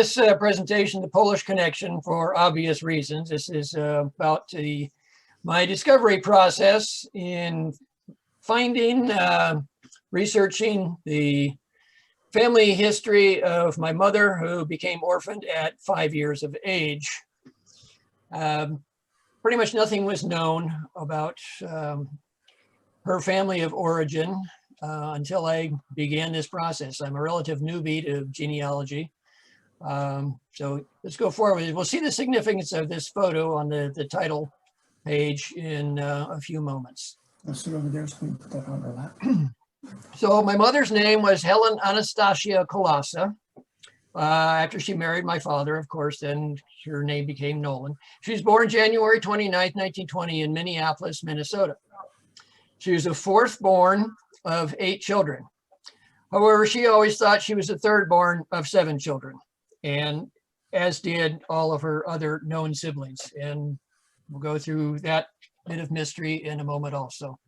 this presentation, the Polish connection, for obvious reasons. This is about my discovery process in finding, researching the family history of my mother, who became orphaned at 5 years of age. Pretty much nothing was known about her family of origin until I began this process. I'm a relative newbie to genealogy. So let's go forward. We'll see the significance of this photo on the title page in a few moments. I'll sit over there so we can put that on her lap. So my mother's name was Helen Anastasia Kolasa. After she married my father, of course, then her name became Nolan. She was born January 29th, 1920 in Minneapolis, Minnesota. She was the fourth born of 8 children. However, she always thought she was the third born of 7 children, and as did all of her other known siblings. And we'll go through that bit of mystery in a moment also.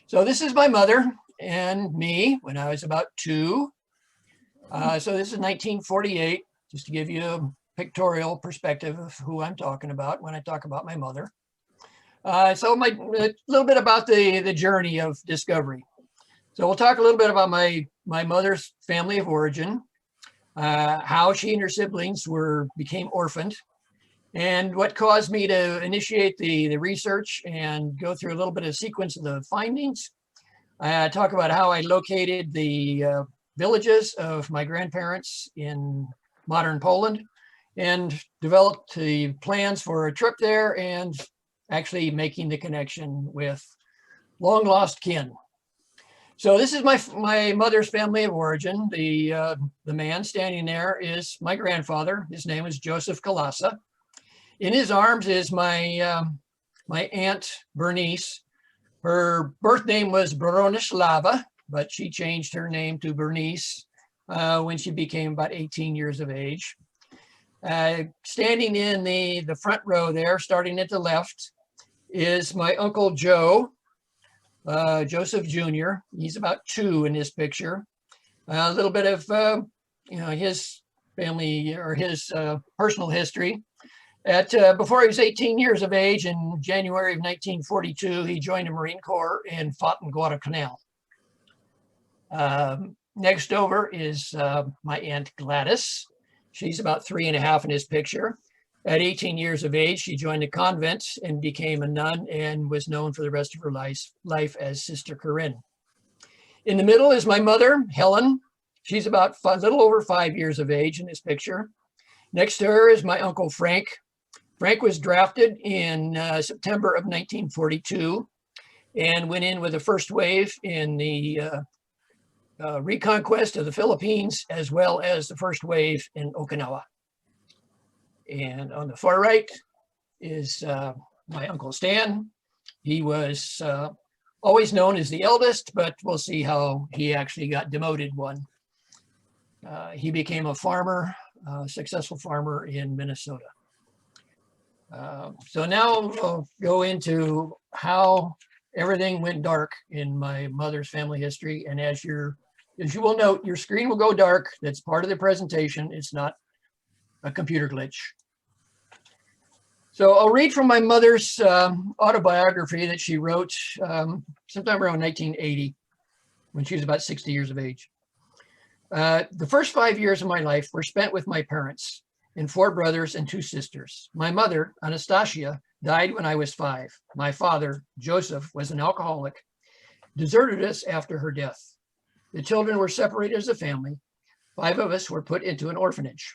So this is my mother and me when I was about 2. So this is 1948, just to give you a pictorial perspective of who I'm talking about when I talk about my mother. So a little bit about the journey of discovery. So we'll talk a little bit about my mother's family of origin, how she and her siblings became orphaned, and what caused me to initiate the research and go through a little bit of sequence of the findings. Talk about how I located the villages of my grandparents in modern Poland and developed the plans for a trip there and actually making the connection with long lost kin. So this is my mother's family of origin. The man standing there is my grandfather. His name is Jozef Kolasa. In his arms is my aunt Bernice. Her birth name was Bronislava, but she changed her name to Bernice when she became about 18 years of age. Standing in the front row there, starting at the left, is my Uncle Joe, Joseph Jr. He's about 2 in this picture. A little bit of his family or his personal history. Before he was 18 years of age, in January of 1942, he joined the Marine Corps and fought in Guadalcanal. Next over is my Aunt Gladys. She's about 3.5 in this picture. At 18 years of age, she joined a convent and became a nun and was known for the rest of her life as Sister Corinne. In the middle is my mother, Helen. She's about a little over 5 years of age in this picture. Next to her is my Uncle Frank. Frank was drafted in September of 1942 and went in with the first wave in the reconquest of the Philippines, as well as the first wave in Okinawa. And on the far right is my Uncle Stan. He was always known as the eldest, but we'll see how he actually got demoted one. He became a farmer, successful farmer in Minnesota. So now we'll go into how everything went dark in my mother's family history. And as you will note, your screen will go dark. That's part of the presentation. It's not a computer glitch. So I'll read from my mother's autobiography that she wrote sometime around 1980 when she was about 60 years of age. The first 5 years of my life were spent with my parents and 4 brothers and 2 sisters. My mother, Anastasia, died when I was 5. My father, Joseph, was an alcoholic, deserted us after her death. The children were separated as a family. 5 of us were put into an orphanage.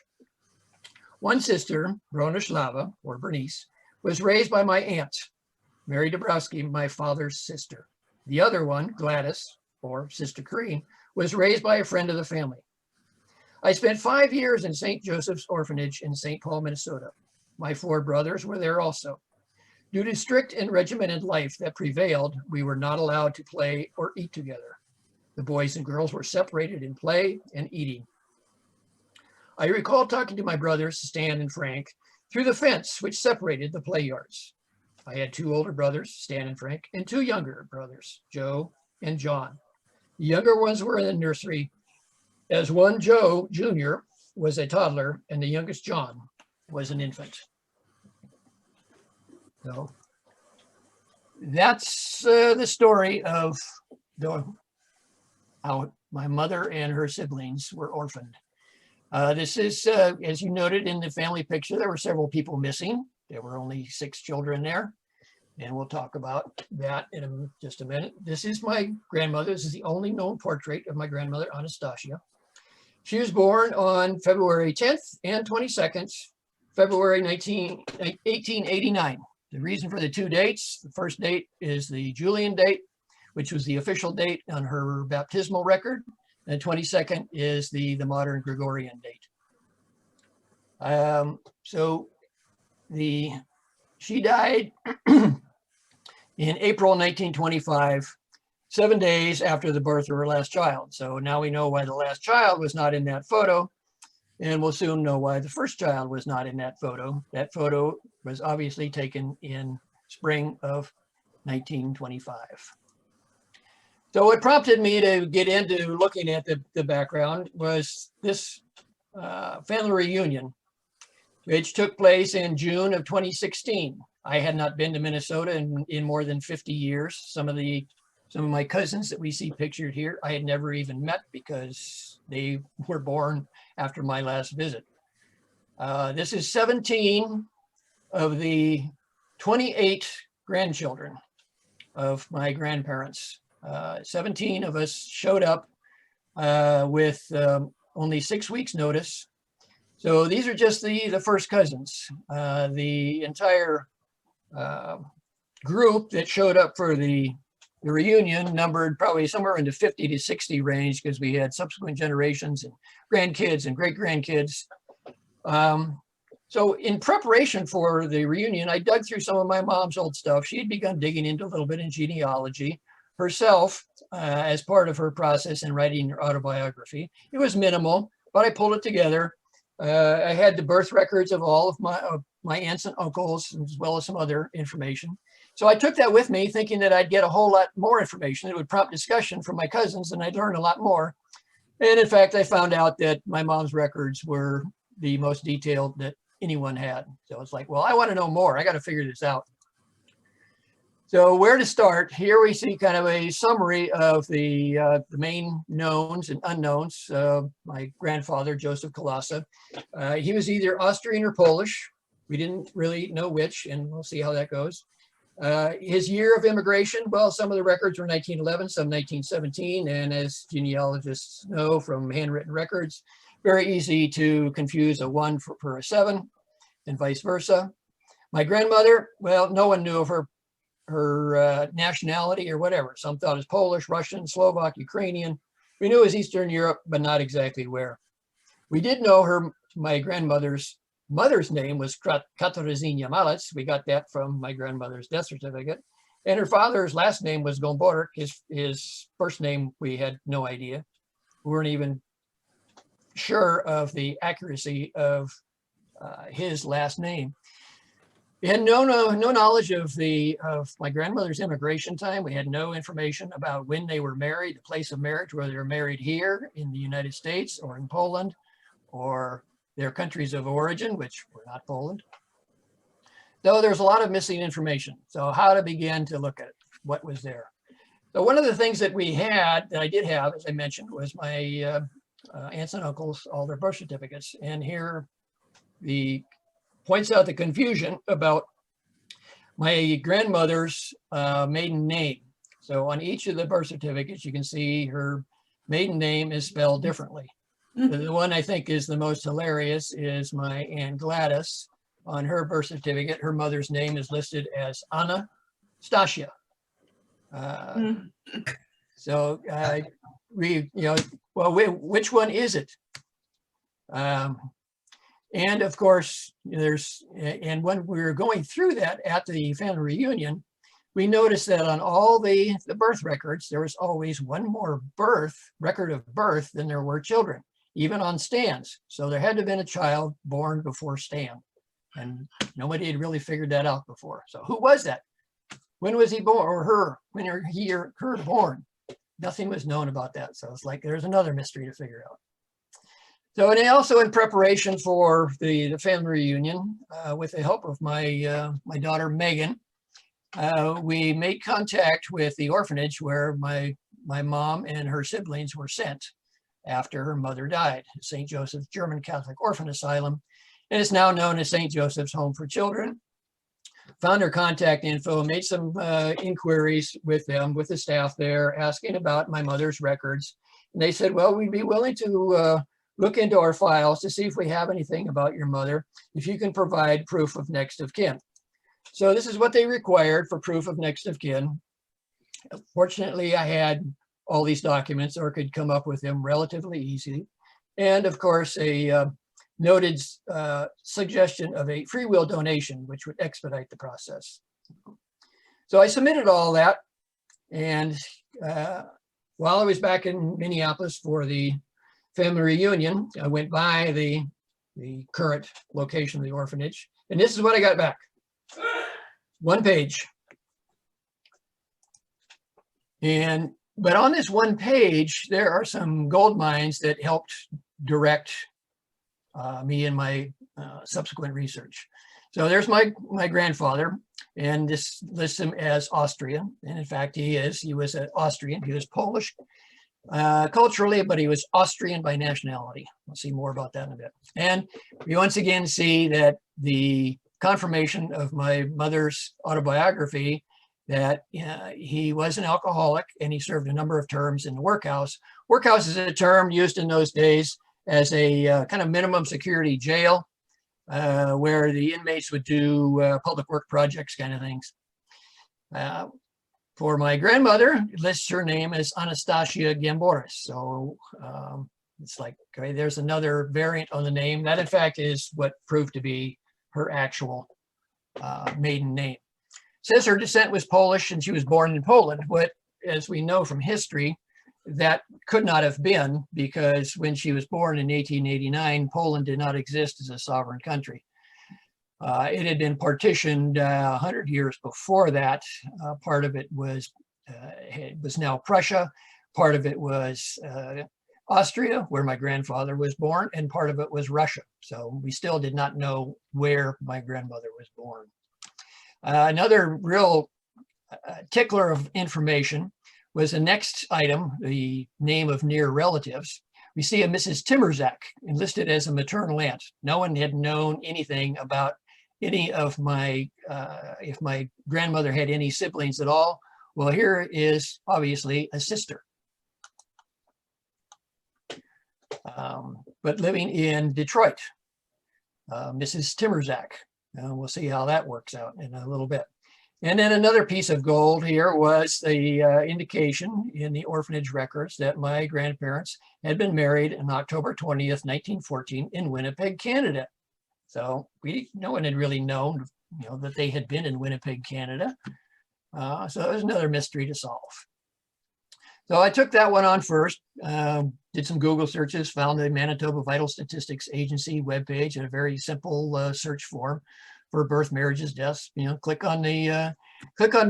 One sister, Bronislava, or Bernice, was raised by my aunt, Mary Dabrowski, my father's sister. The other one, Gladys, or Sister Corinne, was raised by a friend of the family. I spent 5 years in St. Joseph's Orphanage in St. Paul, Minnesota. My 4 brothers were there also. Due to strict and regimented life that prevailed, we were not allowed to play or eat together. The boys and girls were separated in play and eating. I recall talking to my brothers, Stan and Frank, through the fence which separated the play yards. I had 2 older brothers, Stan and Frank, and 2 younger brothers, Joe and John. The younger ones were in the nursery, as one, Joe Jr., was a toddler, and the youngest, John, was an infant. So that's the story of how my mother and her siblings were orphaned. This is, as you noted in the family picture, there were several people missing. There were only 6 children there. And we'll talk about that in just a minute. This is my grandmother. This is the only known portrait of my grandmother, Anastasia. She was born on February 10th and 22nd, February 1889. The reason for the 2 dates, the first date is the Julian date, which was the official date on her baptismal record. And the 22nd is the modern Gregorian date. She died in April 1925, 7 days after the birth of her last child. So now we know why the last child was not in that photo, and we'll soon know why the first child was not in that photo. That photo was obviously taken in spring of 1925. So what prompted me to get into looking at the background was this family reunion, which took place in June of 2016. I had not been to Minnesota in more than 50 years. Some of my cousins that we see pictured here, I had never even met because they were born after my last visit. This is 17 of the 28 grandchildren of my grandparents. 17 of us showed up with only 6 weeks notice. So these are just the first cousins. The entire group that showed up for the reunion numbered probably somewhere in the 50 to 60 range, because we had subsequent generations and grandkids and great-grandkids. So in preparation for the reunion, I dug through some of my mom's old stuff. She had begun digging into a little bit in genealogy herself as part of her process in writing her autobiography. It was minimal, but I pulled it together. I had the birth records of all of my aunts and uncles, as well as some other information. So I took that with me, thinking that I'd get a whole lot more information. It would prompt discussion from my cousins, and I'd learn a lot more. And in fact, I found out that my mom's records were the most detailed that anyone had. So it's like, well, I want to know more. I got to figure this out. So where to start? Here we see kind of a summary of the main knowns and unknowns. My grandfather, Jozef Kolasa, he was either Austrian or Polish. We didn't really know which, and we'll see how that goes. His year of immigration, well, some of the records were 1911, some 1917, and as genealogists know from handwritten records, very easy to confuse a 1 for a 7, and vice versa. My grandmother, well, no one knew of her nationality or whatever. Some thought it was Polish, Russian, Slovak, Ukrainian. We knew it was Eastern Europe, but not exactly where. We did know my grandmother's mother's name was Katarzyna Malec. We got that from my grandmother's death certificate. And her father's last name was Gomborek. His first name, we had no idea. We weren't even sure of the accuracy of his last name. We had no knowledge of my grandmother's immigration time. We had no information about when they were married, the place of marriage, whether they were married here in the United States or in Poland, or their countries of origin, which were not Poland. So there's a lot of missing information. So how to begin to look at it, what was there? So one of the things that I did have, as I mentioned, was my aunts and uncles, all their birth certificates. And here points out the confusion about my grandmother's maiden name. So on each of the birth certificates, you can see her maiden name is spelled differently. The one I think is the most hilarious is my Aunt Gladys. On her birth certificate, her mother's name is listed as Anastasia. So which one is it? And of course, and when we were going through that at the family reunion, we noticed that on all the birth records, there was always one more record of birth than there were children, even on Stan's. So there had to have been a child born before Stan. And nobody had really figured that out before. So who was that? When was he born, or her, when he or her born? Nothing was known about that. So it's like, there's another mystery to figure out. So, and also in preparation for the family reunion, with the help of my daughter Megan, we made contact with the orphanage where my mom and her siblings were sent after her mother died, St. Joseph's German Catholic Orphan Asylum, and it's now known as St. Joseph's Home for Children. Found their contact info, made some inquiries with them, with the staff there, asking about my mother's records. And they said, well, we'd be willing to look into our files to see if we have anything about your mother, if you can provide proof of next of kin. So this is what they required for proof of next of kin. Fortunately, I had all these documents or could come up with them relatively easily. And of course, a noted suggestion of a free will donation, which would expedite the process. So I submitted all that. And while I was back in Minneapolis for the family reunion, I went by the current location of the orphanage. And this is what I got back. One page. But on this one page, there are some gold mines that helped direct me in my subsequent research. So there's my grandfather, and this lists him as Austrian. And in fact, he was an Austrian. He was Polish culturally, but he was Austrian by nationality. We'll see more about that in a bit. And we once again see that the confirmation of my mother's autobiography that he was an alcoholic and he served a number of terms in the workhouse. Workhouse is a term used in those days as a kind of minimum security jail where the inmates would do public work projects kind of things. For my grandmother, it lists her name as Anastasia Gamboris. So it's like, okay, there's another variant on the name. That in fact is what proved to be her actual maiden name. Says her descent was Polish and she was born in Poland, but as we know from history, that could not have been, because when she was born in 1889, Poland did not exist as a sovereign country. It had been partitioned 100 years before that. Part of it was now Prussia, part of it was Austria, where my grandfather was born, and part of it was Russia. So we still did not know where my grandmother was born. Another real tickler of information was the next item, the name of near relatives. We see a Mrs. Timmerzak enlisted as a maternal aunt. No one had known anything about any of my, if my grandmother had any siblings at all. Well, here is obviously a sister. But living in Detroit, Mrs. Timmerzak. We'll see how that works out in a little bit. And then another piece of gold here was the indication in the orphanage records that my grandparents had been married on October 20th, 1914 in Winnipeg, Canada. So no one had really known, that they had been in Winnipeg, Canada. So it was another mystery to solve. So I took that one on first, did some Google searches, found the Manitoba Vital Statistics Agency webpage and a very simple search form for birth, marriages, deaths. Click on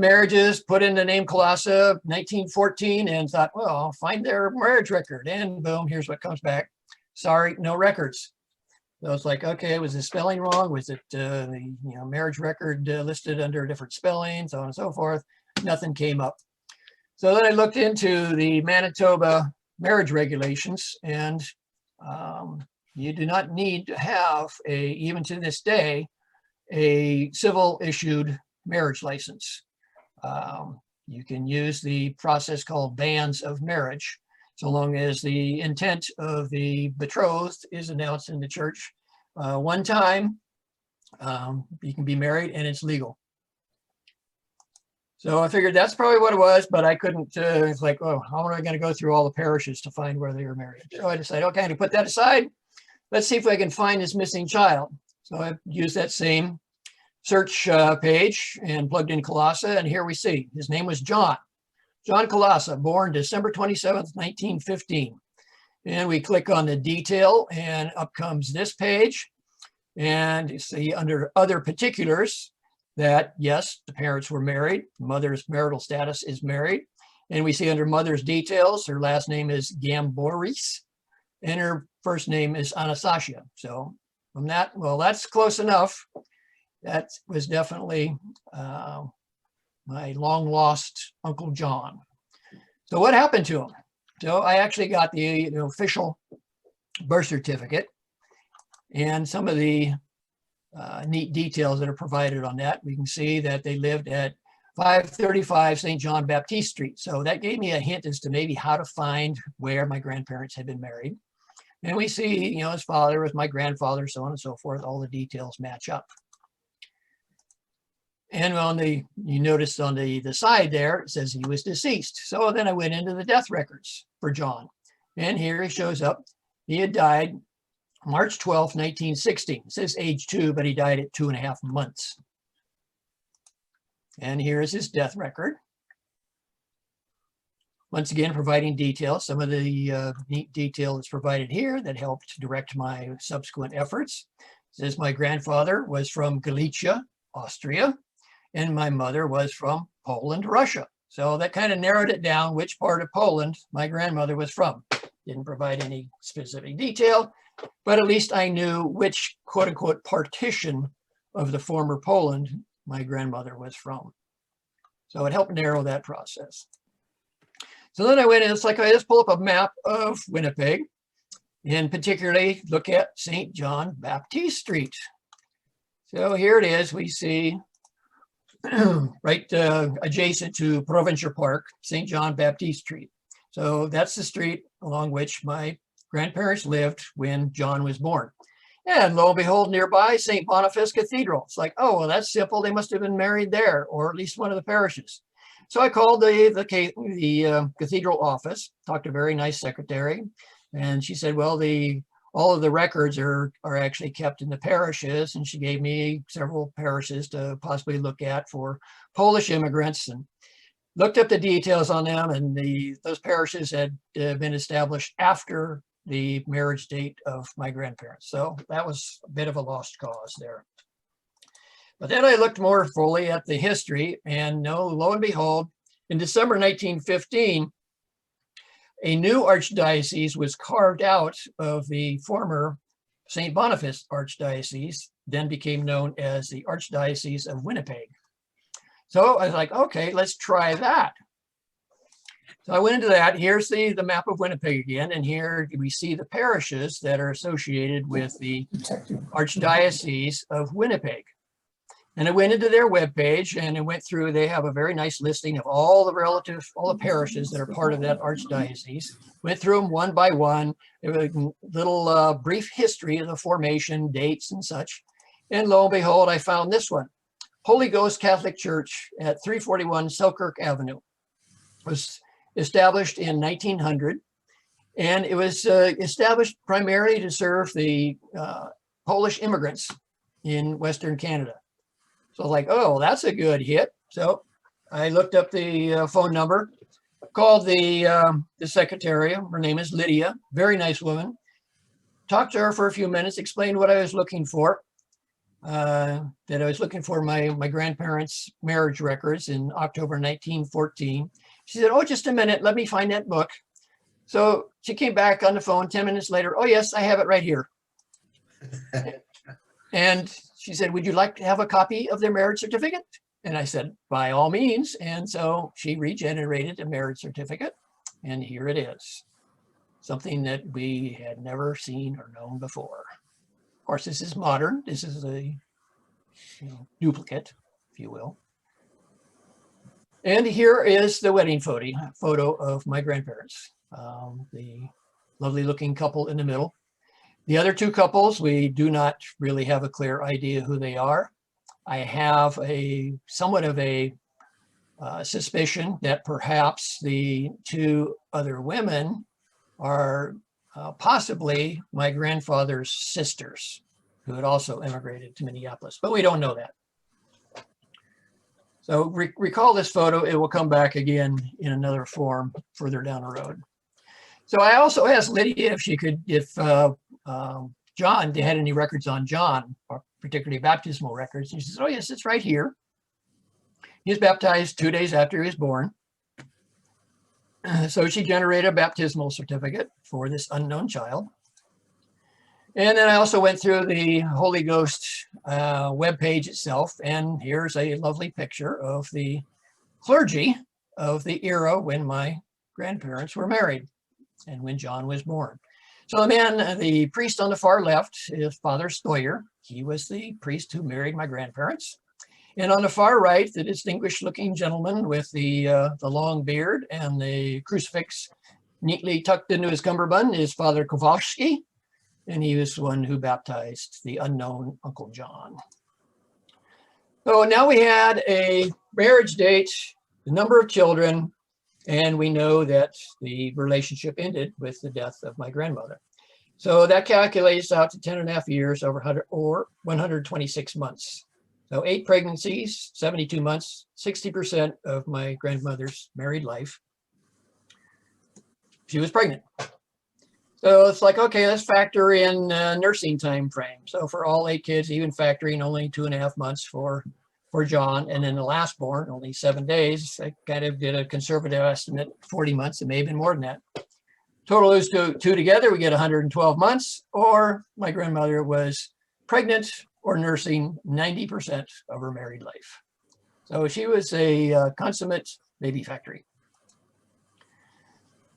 marriages, put in the name Kolasa, 1914, and thought, well, I'll find their marriage record. And boom, here's what comes back. Sorry, no records. So it's like, okay, was the spelling wrong? Was it the marriage record listed under a different spelling, so on and so forth? Nothing came up. So then I looked into the Manitoba marriage regulations, and you do not need to have even to this day, a civil issued marriage license. You can use the process called banns of marriage, so long as the intent of the betrothed is announced in the church one time. You can be married and it's legal. So I figured that's probably what it was, but I couldn't, it's like, oh, how am I going to go through all the parishes to find where they were married? So I decided, okay, to put that aside, let's see if I can find this missing child. So I used that same search page and plugged in Kolasa, and here we see his name was John Kolasa, born December 27th, 1915. And we click on the detail, and up comes this page. And you see under other particulars that, yes, the parents were married. Mother's marital status is married. And we see under mother's details, her last name is Gamboris. And her first name is Anastasia. So from that, well, that's close enough. That was definitely my long lost Uncle John. So what happened to him? So I actually got the official birth certificate and some of the neat details that are provided on that. We can see that they lived at 535 St. John Baptiste Street. So that gave me a hint as to maybe how to find where my grandparents had been married. And we see, his father was my grandfather, so on and so forth. All the details match up. And you notice on the side there, it says he was deceased. So then I went into the death records for John. And here he shows up. He had died March 12th, 1916. It says age 2, but he died at 2.5 months. And here is his death record. Once again, providing details. Some of the neat detail that's provided here that helped direct my subsequent efforts. It says my grandfather was from Galicia, Austria, and my mother was from Poland, Russia. So that kind of narrowed it down which part of Poland my grandmother was from. Didn't provide any specific detail, but at least I knew which quote unquote partition of the former Poland my grandmother was from. So it helped narrow that process. So then I went in, it's like I just pull up a map of Winnipeg and particularly look at St. John Baptiste Street. So here it is, we see right adjacent to Provincial Park, St. John Baptiste Street. So that's the street along which my grandparents lived when John was born. And lo and behold, nearby, St. Boniface Cathedral. It's like, oh, well, that's simple. They must have been married there, or at least one of the parishes. So I called the cathedral office, talked to a very nice secretary, and she said, well, all of the records are actually kept in the parishes, and she gave me several parishes to possibly look at for Polish immigrants, and looked up the details on them, and those parishes had been established after the marriage date of my grandparents. So that was a bit of a lost cause there. But then I looked more fully at the history, and lo and behold, in December 1915, a new archdiocese was carved out of the former St. Boniface Archdiocese, then became known as the Archdiocese of Winnipeg. So I was like, okay, let's try that. So I went into that. Here's the map of Winnipeg again, and here we see the parishes that are associated with the Archdiocese of Winnipeg. And I went into their webpage and I went through, they have a very nice listing of all the parishes that are part of that archdiocese. Went through them one by one, a little brief history of the formation, dates and such. And lo and behold, I found this one, Holy Ghost Catholic Church at 341 Selkirk Avenue. It was established in 1900, and it was established primarily to serve the Polish immigrants in Western Canada. So like, oh, that's a good hit. So I looked up the phone number, called the secretary. Her name is Lydia, very nice woman. Talked to her for a few minutes, explained what I was looking for. That I was looking for my grandparents' marriage records in October 1914. She said, oh, just a minute, let me find that book. So she came back on the phone 10 minutes later. Oh, yes, I have it right here. And she said, would you like to have a copy of their marriage certificate? And I said, by all means. And so she regenerated a marriage certificate. And here it is. Something that we had never seen or known before. Of course, this is modern. This is a duplicate, if you will. And here is the wedding photo of my grandparents. The lovely looking couple in the middle. The other two couples, we do not really have a clear idea who they are. I have somewhat of a suspicion that perhaps the two other women are possibly my grandfather's sisters, who had also immigrated to Minneapolis, but we don't know that. So recall this photo, it will come back again in another form further down the road. So I also asked Lydia if she could, if John, they had any records on John, or particularly baptismal records. And she said, oh yes, it's right here. He was baptized 2 days after he was born. So she generated a baptismal certificate for this unknown child. And then I also went through the Holy Ghost webpage itself, and here's a lovely picture of the clergy of the era when my grandparents were married and when John was born. So the priest on the far left is Father Stoyer. He was the priest who married my grandparents. And on the far right, the distinguished looking gentleman with the long beard and the crucifix neatly tucked into his cummerbund is Father Kowalski. And he was the one who baptized the unknown Uncle John. So now we had a marriage date, the number of children, and we know that the relationship ended with the death of my grandmother. So that calculates out to 10.5 years over 126 months. So 8 pregnancies, 72 months, 60% of my grandmother's married life. She was pregnant. So it's like, okay, let's factor in nursing time frame. So for all 8 kids, even factoring only 2.5 months for John, and then the last born, only 7 days. I kind of did a conservative estimate, 40 months. It may have been more than that. Total those two together, we get 112 months, or my grandmother was pregnant or nursing 90% of her married life. So she was a consummate baby factory.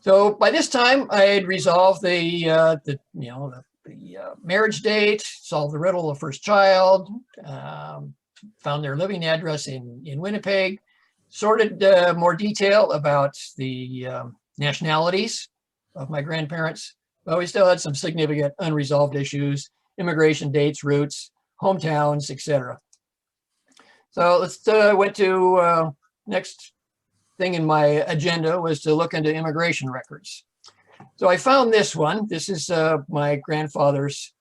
So by this time, I had resolved the marriage date, solved the riddle of first child, found their living address in Winnipeg, sorted more detail about the nationalities of my grandparents, but we still had some significant unresolved issues: immigration dates, roots, hometowns, etc. So let's went to next thing in my agenda was to look into immigration records. So I found this one. This is my grandfather's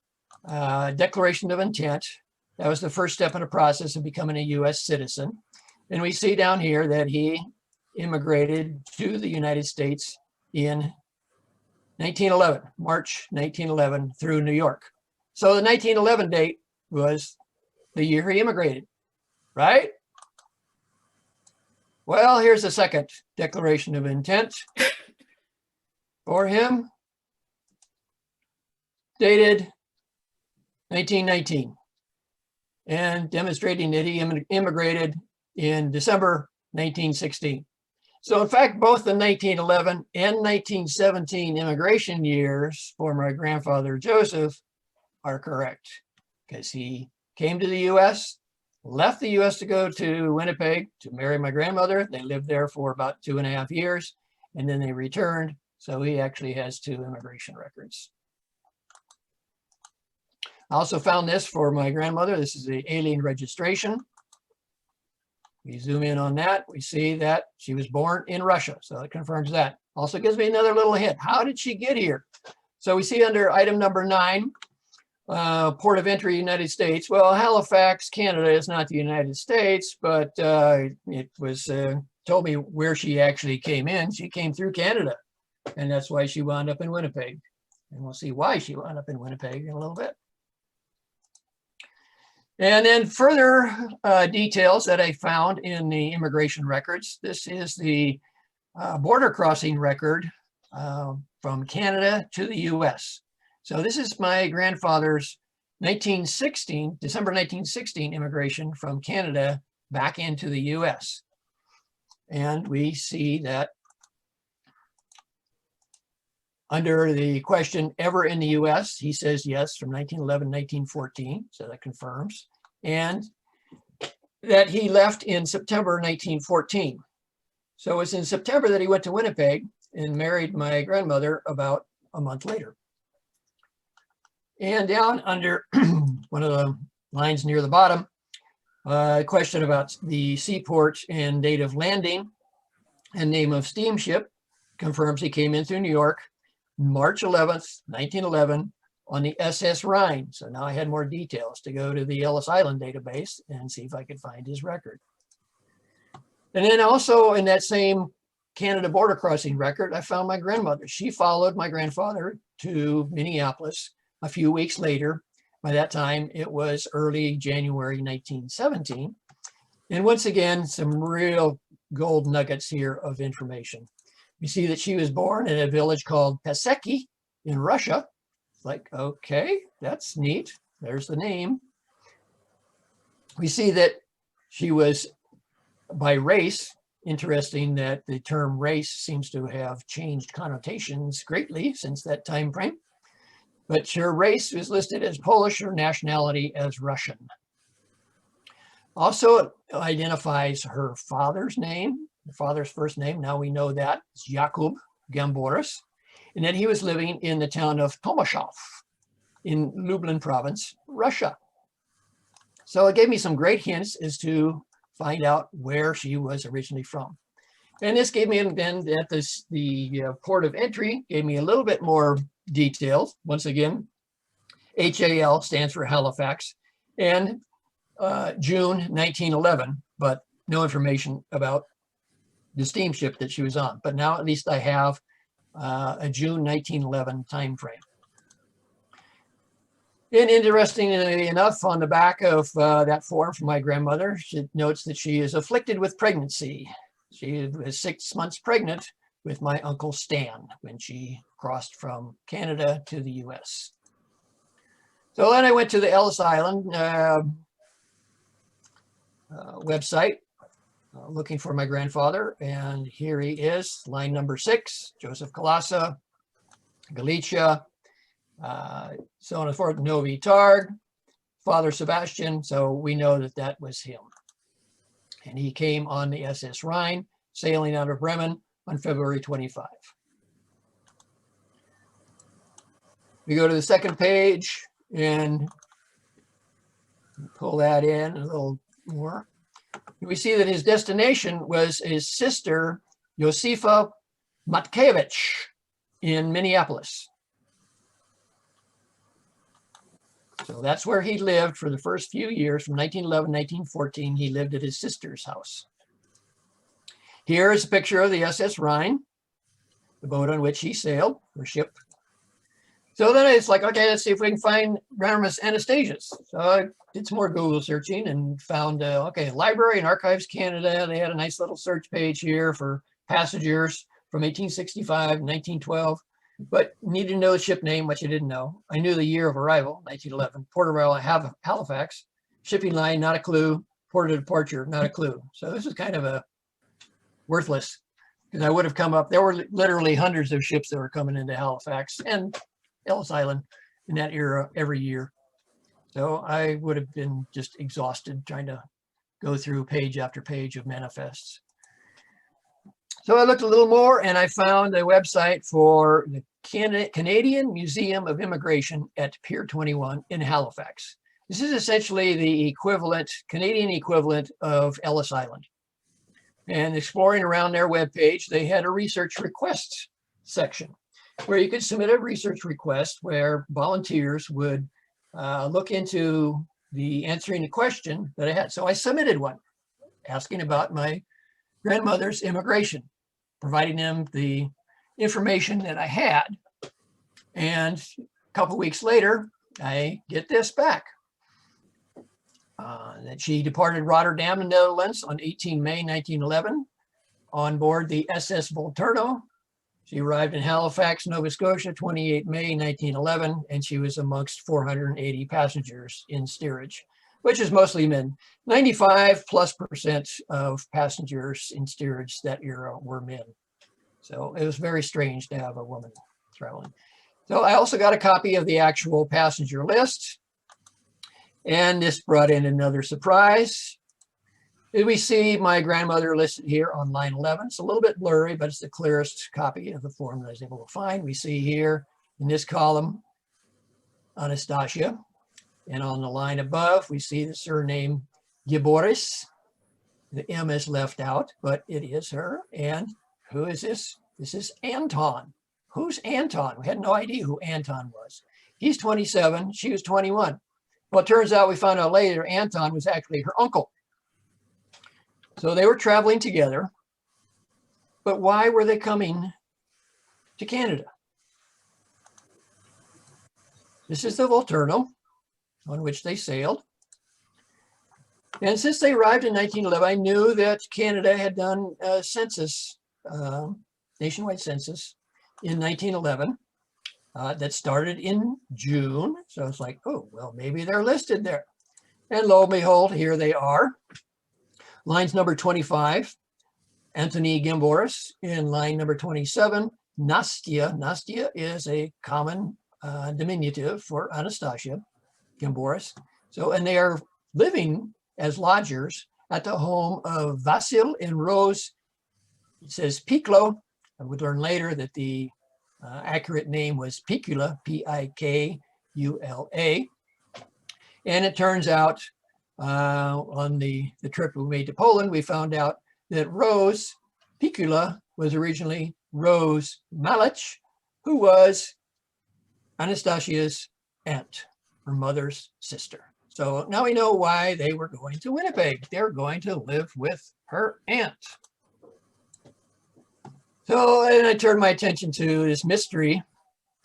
declaration of intent. That was the first step in the process of becoming a U.S. citizen. And we see down here that he immigrated to the United States in 1911, March 1911, through New York. So the 1911 date was the year he immigrated, right? Well, here's the second declaration of intent for him, dated 1919, and demonstrating that he immigrated in December 1916. So in fact, both the 1911 and 1917 immigration years for my grandfather Joseph are correct, because he came to the U.S., left the U.S. to go to Winnipeg to marry my grandmother. They lived there for about 2.5 years, and then they returned. So he actually has 2 immigration records. I also found this for my grandmother. This is the alien registration. We zoom in on that. We see that she was born in Russia. So it confirms that. Also gives me another little hint. How did she get here? So we see under item number 9, port of entry, United States. Well, Halifax, Canada is not the United States, but it was told me where she actually came in. She came through Canada, and that's why she wound up in Winnipeg. And we'll see why she wound up in Winnipeg in a little bit. And then further details that I found in the immigration records. This is the border crossing record from Canada to the US. So this is my grandfather's December 1916 immigration from Canada back into the US. And we see that under the question, ever in the US, he says yes, from 1911, 1914, so that confirms. And that he left in September 1914. So it's in September that he went to Winnipeg and married my grandmother about a month later. And down under one of the lines near the bottom, a question about the seaport and date of landing and name of steamship confirms he came in through New York, March 11th, 1911, on the SS Rhine. So now I had more details to go to the Ellis Island database and see if I could find his record. And then also in that same Canada border crossing record, I found my grandmother. She followed my grandfather to Minneapolis a few weeks later. By that time, it was early January 1917. And once again, some real gold nuggets here of information. You see that she was born in a village called Peseki in Russia. It's like, okay, that's neat. There's the name. We see that she was by race. Interesting that the term race seems to have changed connotations greatly since that time frame. But her race is listed as Polish, her nationality as Russian. Also, it identifies her father's name, her father's first name. Now we know that it's Jakub Gamboris, and that he was living in the town of Tomaszów in Lublin province, Russia. So it gave me some great hints as to find out where she was originally from. And this gave me, then at the port of entry, gave me a little bit more details. Once again, HAL stands for Halifax, and June 1911, but no information about the steamship that she was on. But now at least I have a June 1911 time frame. And interestingly enough, on the back of that form from my grandmother, she notes that she is afflicted with pregnancy. She was 6 months pregnant with my Uncle Stan when she crossed from Canada to the US. So then I went to the Ellis Island website looking for my grandfather, and here he is, line number 6, Jozef Kolasa, Galicia, so on and forth, Novi Targ, Father Sebastian. So we know that that was him. And he came on the SS Rhine, sailing out of Bremen on February 25. We go to the second page and pull that in a little more. We see that his destination was his sister, Josefa Matkiewicz, in Minneapolis. So that's where he lived for the first few years. From 1911, 1914, he lived at his sister's house. Here is a picture of the SS Rhine, the boat on which he sailed, or ship. So then it's like, okay, let's see if we can find Grandma's Anastasis. So I did some more Google searching and found, okay, Library and Archives Canada. They had a nice little search page here for passengers from 1865, 1912. But needed to know the ship name, which I didn't know. I knew the year of arrival, 1911. Port arrival, Halifax. Shipping line, not a clue. Port of departure, not a clue. So this is kind of a worthless, because I would have come up. There were literally hundreds of ships that were coming into Halifax and Ellis Island in that era every year. So I would have been just exhausted trying to go through page after page of manifests. So I looked a little more and I found a website for the Canadian Museum of Immigration at Pier 21 in Halifax. This is essentially the equivalent, Canadian equivalent of Ellis Island. And exploring around their webpage, they had a research requests section where you could submit a research request where volunteers would look into the answering the question that I had. So I submitted one asking about my grandmother's immigration, providing them the information that I had. And a couple weeks later, I get this back. That she departed Rotterdam, the Netherlands on 18 May 1911 on board the SS Volturno. She arrived in Halifax, Nova Scotia, 28 May 1911, and she was amongst 480 passengers in steerage, which is mostly men. 95+% of passengers in steerage that era were men. So it was very strange to have a woman traveling. So I also got a copy of the actual passenger list. And this brought in another surprise. We see my grandmother listed here on line 11. It's a little bit blurry, but it's the clearest copy of the form that I was able to find. We see here in this column, Anastasia. And on the line above, we see the surname Gamboris. The M is left out, but it is her. And who is this? This is Anton. Who's Anton? We had no idea who Anton was. He's 27, she was 21. Well, it turns out we found out later Anton was actually her uncle. So they were traveling together. But why were they coming to Canada? This is the Volturno on which they sailed. And since they arrived in 1911, I knew that Canada had done a census, nationwide census in 1911. that started in June. So it's like, oh, well, maybe they're listed there. And lo and behold, here they are. Lines number 25, Anthony Gimboris. In line number 27, Nastia. Nastia is a common diminutive for Anastasia Gimboris. So, and they are living as lodgers at the home of Vasil and Rose. It says Piclo. I would learn later that the accurate name was Picula, Pikula. And it turns out on the trip we made to Poland, we found out that Rose Picula was originally Rose Malich, who was Anastasia's aunt, her mother's sister. So now we know why they were going to Winnipeg. They're going to live with her aunt. So, and I turned my attention to this mystery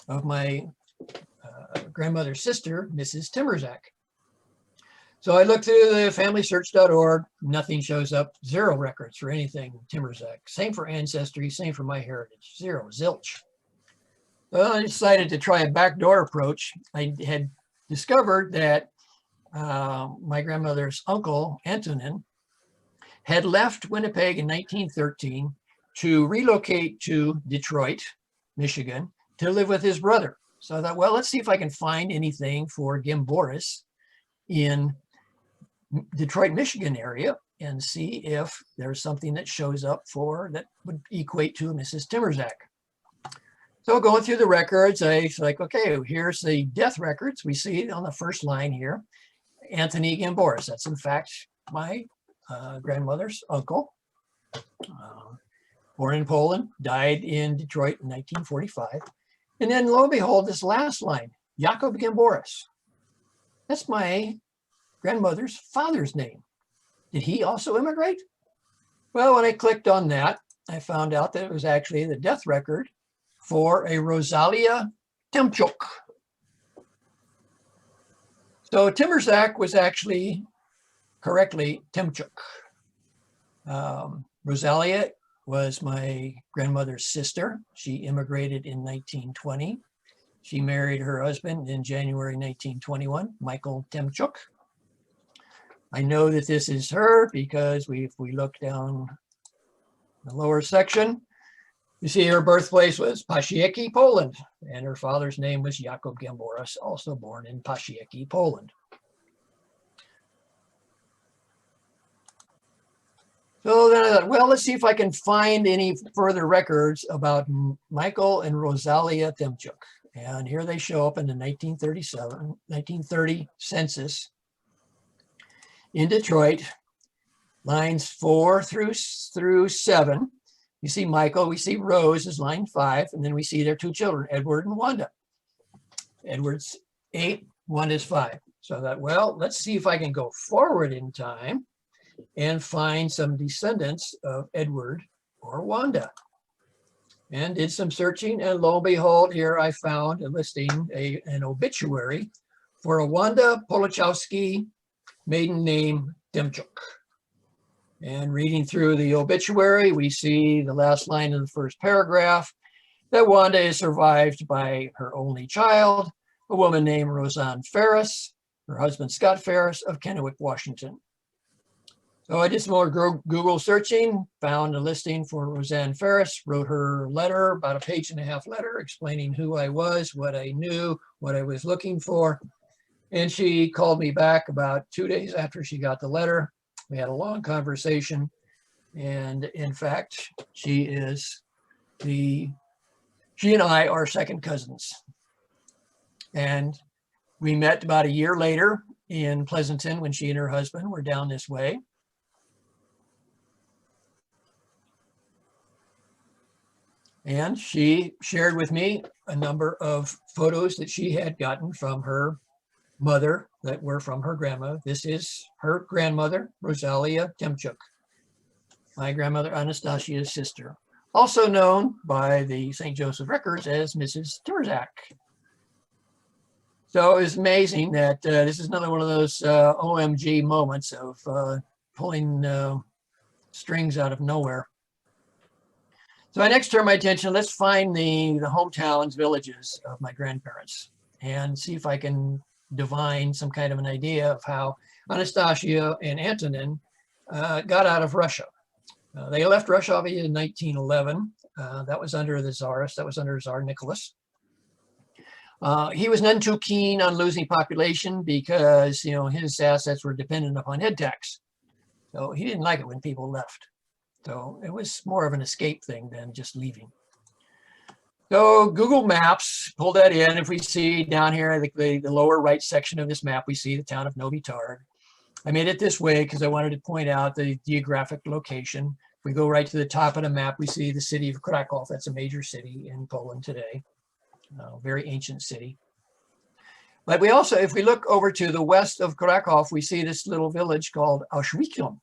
of my grandmother's sister, Mrs. Timmerzak. So I looked through the familysearch.org, nothing shows up, 0 records for anything Timmerzak. Same for Ancestry, same for MyHeritage, 0, zilch. Well, I decided to try a backdoor approach. I had discovered that my grandmother's uncle, Antonin, had left Winnipeg in 1913 to relocate to Detroit, Michigan, to live with his brother. So I thought, well, let's see if I can find anything for Gimboris in Detroit, Michigan area and see if there's something that shows up for that would equate to Mrs. Timmerzak. So going through the records, I was like, okay, here's the death records. We see on the first line here, Anthony Gimboris. That's in fact my grandmother's uncle. Born in Poland, died in Detroit in 1945. And then lo and behold, this last line, Jakob Gimboris. That's my grandmother's father's name. Did he also immigrate? Well, when I clicked on that, I found out that it was actually the death record for a Rosalia Temchuk. So Timmerzak was actually correctly Temchuk. Rosalia was my grandmother's sister. She immigrated in 1920. She married her husband in January 1921, Michael Temchuk. I know that this is her because if we look down the lower section, you see her birthplace was Pasieki, Poland, and her father's name was Jakob Gimboris, also born in Pasieki, Poland. So then I thought, well, let's see if I can find any further records about Michael and Rosalia Temchuk. And here they show up in the 1930 census in Detroit, lines 4 through 7. You see Michael, we see Rose is line 5, and then we see their 2 children, Edward and Wanda. Edward's 8, Wanda's 5. So I thought, well, let's see if I can go forward in time and find some descendants of Edward or Wanda. And did some searching, and lo and behold, here I found a listing, an obituary for a Wanda Polichowski, maiden name Temchuk. And reading through the obituary, we see the last line in the first paragraph that Wanda is survived by her only child, a woman named Roseanne Ferris, her husband Scott Ferris of Kennewick, Washington. So I did some more Google searching, found a listing for Roseanne Ferris, wrote her letter, about a 1.5-page letter explaining who I was, what I knew, what I was looking for. And she called me back about 2 days after she got the letter. We had a long conversation. And in fact, she and I are second cousins. And we met about a year later in Pleasanton when she and her husband were down this way. And she shared with me a number of photos that she had gotten from her mother that were from her grandma. This is her grandmother, Rosalia Temchuk, my grandmother Anastasia's sister, also known by the St. Joseph records as Mrs. Timmerzak. So it's amazing that this is another one of those OMG moments of pulling strings out of nowhere. So I next turned my attention, let's find the hometowns, villages of my grandparents and see if I can divine some kind of an idea of how Anastasia and Antonin got out of Russia. They left Russia in 1911. That was under the Tsarist, that was under Tsar Nicholas. He was none too keen on losing population because, you know, his assets were dependent upon head tax. So he didn't like it when people left. So it was more of an escape thing than just leaving. So Google Maps, pull that in. If we see down here, the lower right section of this map, we see the town of Novi Targ. I made it this way because I wanted to point out the geographic location. If we go right to the top of the map, we see the city of Krakow. That's a major city in Poland today, very ancient city. But we also, if we look over to the west of Krakow, we see this little village called Auschwitz.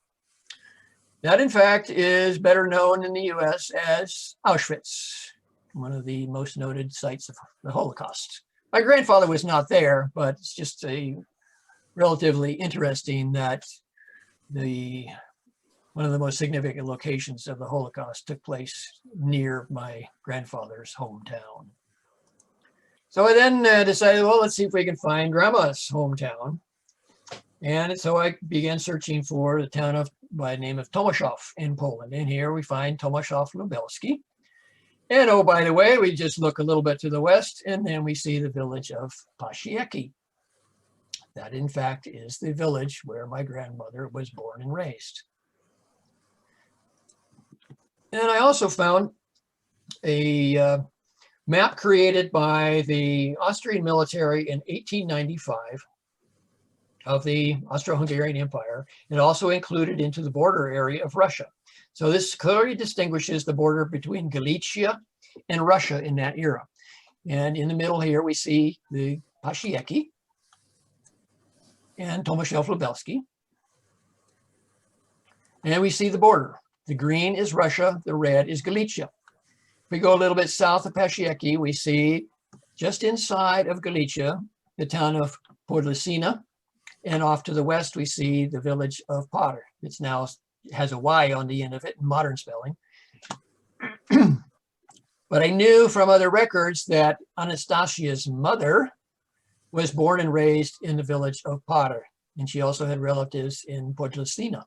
That, in fact, is better known in the US as Auschwitz, one of the most noted sites of the Holocaust. My grandfather was not there, but it's just a relatively interesting that one of the most significant locations of the Holocaust took place near my grandfather's hometown. So I then decided, well, let's see if we can find Grandma's hometown. And so I began searching for the town by the name of Tomaszów in Poland. And here we find Tomaszów Lubelski. And oh, by the way, we just look a little bit to the west, and then we see the village of Pasieki. That, in fact, is the village where my grandmother was born and raised. And I also found a map created by the Austrian military in 1895 of the Austro-Hungarian Empire. It also included into the border area of Russia. So this clearly distinguishes the border between Galicia and Russia in that era. And in the middle here, we see the Pasieki and Tomaszów Lubelski. And we see the border. The green is Russia, the red is Galicia. If we go a little bit south of Pasieki, we see just inside of Galicia, the town of Podlesina. And off to the west, we see the village of Potter. It's now has a Y on the end of it in modern spelling. But I knew from other records that Anastasia's mother was born and raised in the village of Potter. And she also had relatives in Podlesina.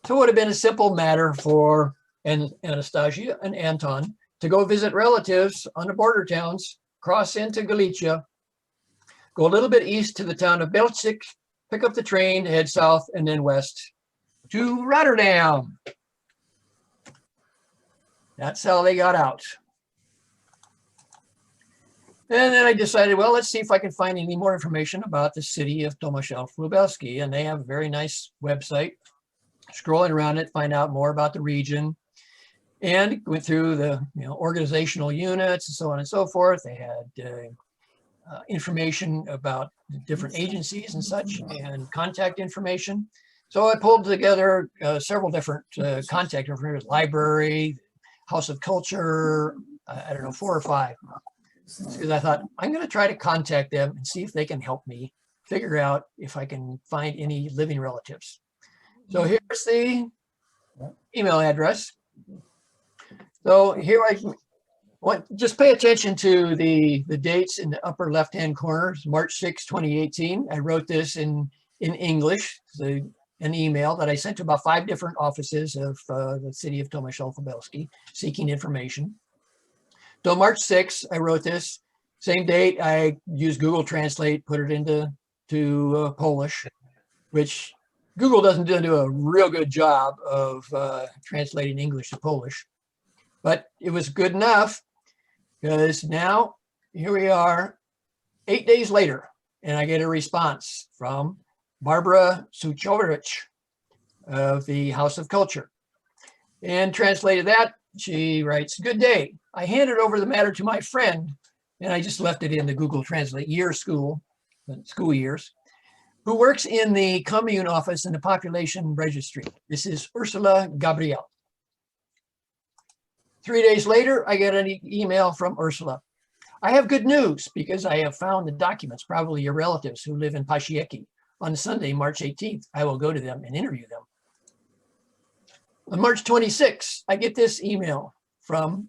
So it would have been a simple matter for Anastasia and Anton to go visit relatives on the border towns, cross into Galicia, go a little bit east to the town of Belchik, pick up the train, head south, and then west to Rotterdam. That's how they got out. And then I decided, well, let's see if I can find any more information about the city of Tomaszów Lubelski. And they have a very nice website. Scrolling around it, find out more about the region. And went through the organizational units and so on and so forth. They had information about different agencies and such, and contact information. So I pulled together several different contact information, library, House of Culture, I don't know, 4 or 5. Because I thought, I'm going to try to contact them and see if they can help me figure out if I can find any living relatives. So here's the email address. So here just pay attention to the dates in the upper left-hand corner. March 6, 2018. I wrote this in English, an email that I sent to about 5 different offices of the city of Tomaszów Lubelski seeking information. So March 6, I wrote this. Same date, I used Google Translate, put it into Polish, which Google doesn't do a real good job of translating English to Polish. But it was good enough because now here we are 8 days later, and I get a response from Barbara Suchowicz of the House of Culture. And translated that, she writes, "Good day. I handed over the matter to my friend," and I just left it in the Google Translate school years, "who works in the commune office in the population registry. This is Ursula Gabriel." 3 days later, I get an email from Ursula. "I have good news because I have found the documents, probably your relatives who live in Pasieki. On Sunday, March 18th, I will go to them and interview them." On March 26th, I get this email from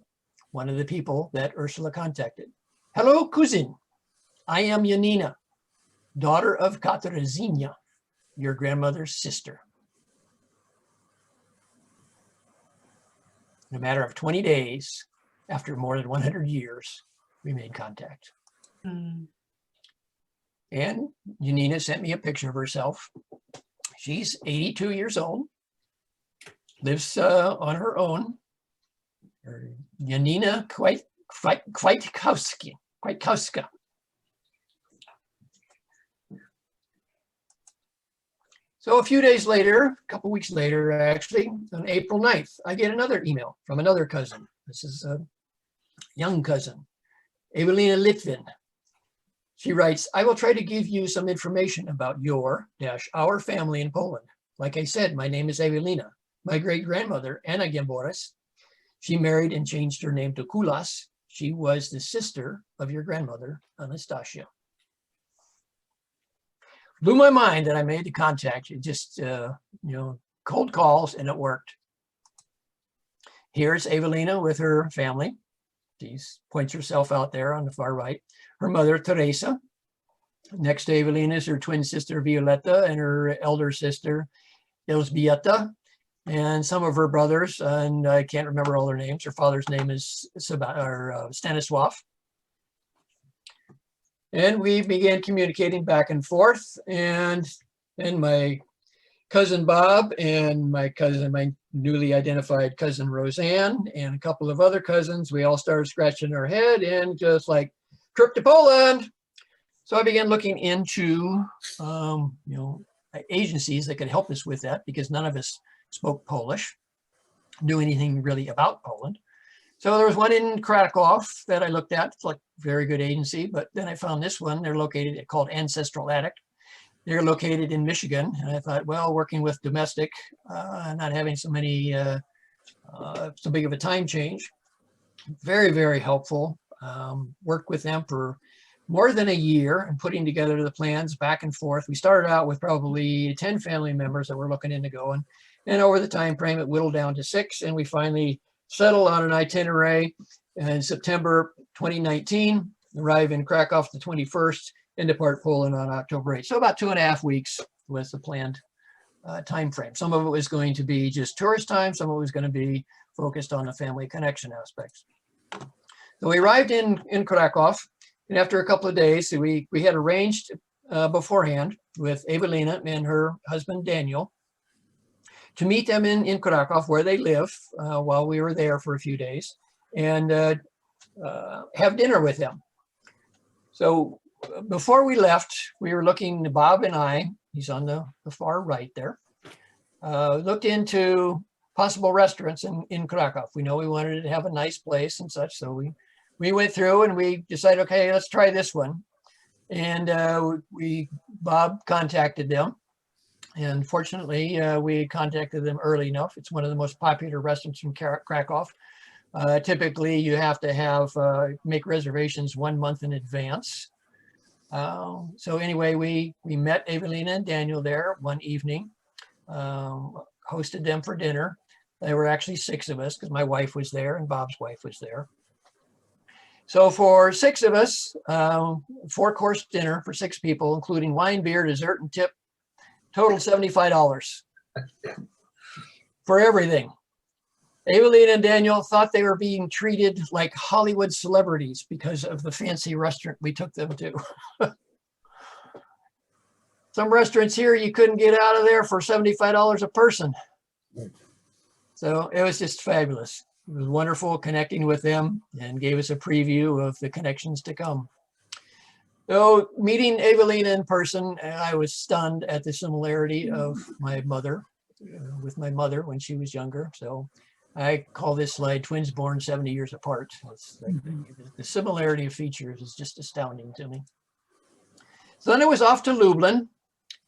one of the people that Ursula contacted. Hello, cousin. I am Janina, daughter of Katarzyna, your grandmother's sister. In a matter of 20 days, after more than 100 years, we made contact. And Janina sent me a picture of herself. She's 82 years old, lives on her own. Janina Kwiatkowska. So a few days later, a couple weeks later, actually, on April 9th, I get another email from another cousin. This is a young cousin, Evelina Litvin. She writes, I will try to give you some information about our family in Poland. Like I said, my name is Evelina. My great-grandmother, Anna Giemboris, she married and changed her name to Kulas. She was the sister of your grandmother, Anastasia. Blew my mind that I made the contact. It just, cold calls, and it worked. Here's Evelina with her family. She points herself out there on the far right. Her mother, Teresa. Next to Evelina is her twin sister, Violetta, and her elder sister, Elżbieta, and some of her brothers, and I can't remember all their names. Her father's name is Stanisław. And we began communicating back and forth, and my cousin Bob and my newly identified cousin Roseanne and a couple of other cousins, we all started scratching our head and just like, trip to Poland. So I began looking into, agencies that could help us with that, because none of us spoke Polish, knew anything really about Poland. So there was one in Krakow that I looked at. It's like a very good agency, but then I found this one. They're located, called Ancestral Addict. They're located in Michigan. And I thought, well, working with domestic, not having so big of a time change, very, very helpful. Worked with them for more than a year and putting together the plans back and forth. We started out with probably 10 family members that were looking into going. And over the time frame, it whittled down to 6. And we finally settled on an itinerary in September 2019, arrive in Krakow the 21st, and depart Poland on October 8th. So about 2.5 weeks was the planned time frame. Some of it was going to be just tourist time. Some of it was going to be focused on the family connection aspects. So we arrived in Krakow, and after a couple of days, we had arranged beforehand with Evelina and her husband Daniel to meet them in Krakow, where they live, while we were there for a few days, and have dinner with them. So before we left, we were looking, Bob and I, he's on the far right there, looked into possible restaurants in Krakow. We know we wanted to have a nice place and such, so we went through and we decided, okay, let's try this one. And Bob contacted them. And fortunately, we contacted them early enough. It's one of the most popular restaurants in Krakow. Typically, you have to make reservations 1 month in advance. So anyway, we met Evelina and Daniel there one evening, hosted them for dinner. There were actually 6 of us because my wife was there and Bob's wife was there. So for 6 of us, 4-course dinner for 6 people, including wine, beer, dessert, and tip, total $75 for everything. Evelina and Daniel thought they were being treated like Hollywood celebrities because of the fancy restaurant we took them to. Some restaurants here, you couldn't get out of there for $75 a person. So it was just fabulous. It was wonderful connecting with them and gave us a preview of the connections to come. So meeting Evelina in person, I was stunned at the similarity of my mother, with my mother when she was younger. So I call this slide twins born 70 years apart. Like the similarity of features is just astounding to me. So then it was off to Lublin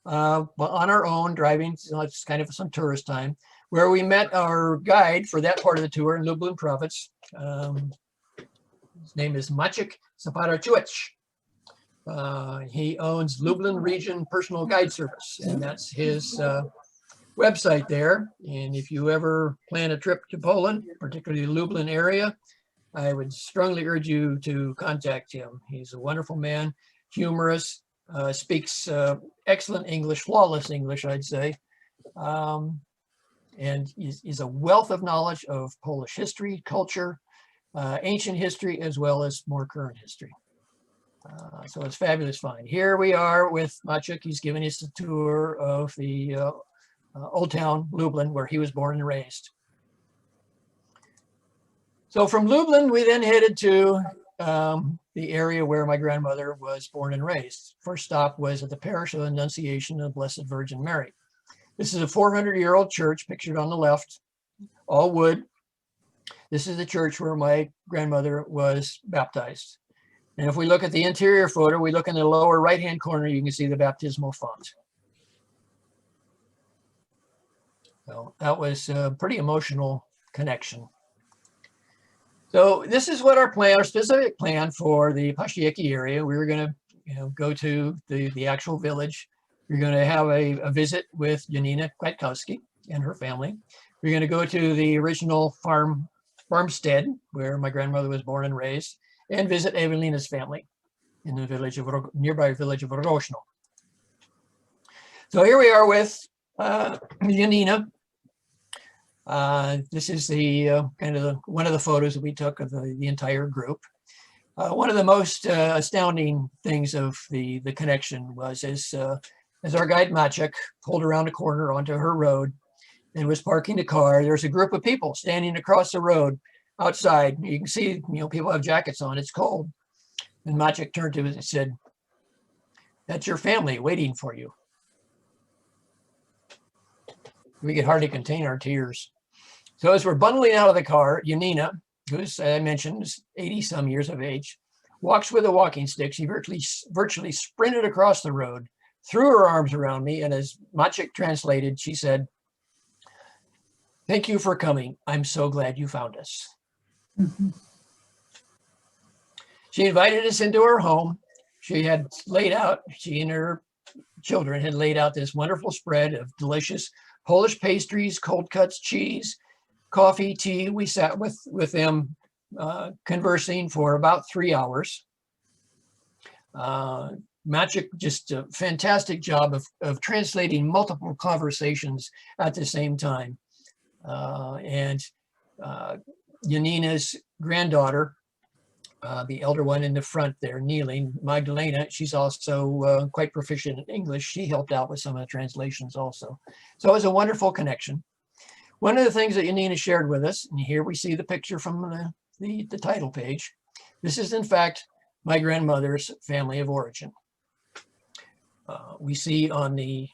on our own, driving, so it's kind of some tourist time, where we met our guide for that part of the tour in Lublin province. His name is Maciek Zaparaciewicz. He owns Lublin Region Personal Guide Service, and that's his website there. And if you ever plan a trip to Poland, particularly the Lublin area, I would strongly urge you to contact him. He's a wonderful man, humorous, speaks excellent English, flawless English, I'd say. And is a wealth of knowledge of Polish history, culture, ancient history, as well as more current history. So it's fabulous find. Here we are with Maciek. He's giving us a tour of the Old Town Lublin, where he was born and raised. So from Lublin, we then headed to the area where my grandmother was born and raised. First stop was at the Parish of the Annunciation of the Blessed Virgin Mary. This is a 400-year-old church pictured on the left, all wood. This is the church where my grandmother was baptized. And if we look at the interior photo, we look in the lower right-hand corner, you can see the baptismal font. So that was a pretty emotional connection. So this is what our plan, our specific plan for the Pasieki area. We were going to go to the actual village. We're going to have a visit with Janina Kwiatkowski and her family. We're going to go to the original farmstead where my grandmother was born and raised, and visit Evelina's family in the village of nearby village of Rogoshno. So here we are with Janina. This is the one of the photos that we took of the entire group. One of the most astounding things of the connection was as our guide Maciek pulled around a corner onto her road and was parking the car, there's a group of people standing across the road outside. You can see, people have jackets on, it's cold. And Maciek turned to us and said, "That's your family waiting for you." We could hardly contain our tears. So as we're bundling out of the car, Janina, who's, I mentioned, 80-some years of age, walks with a walking stick. She virtually sprinted across the road, threw her arms around me, and as Maciek translated, she said, "Thank you for coming. I'm so glad you found us." Mhm. She invited us into her home. She and her children had laid out this wonderful spread of delicious Polish pastries, cold cuts, cheese, coffee, tea. We sat with them conversing for about 3 hours. Maciek just a fantastic job of translating multiple conversations at the same time. And Janina's granddaughter, the elder one in the front there, kneeling, Magdalena, she's also quite proficient in English. She helped out with some of the translations also. So it was a wonderful connection. One of the things that Janina shared with us, and here we see the picture from the title page. This is, in fact, my grandmother's family of origin. We see on the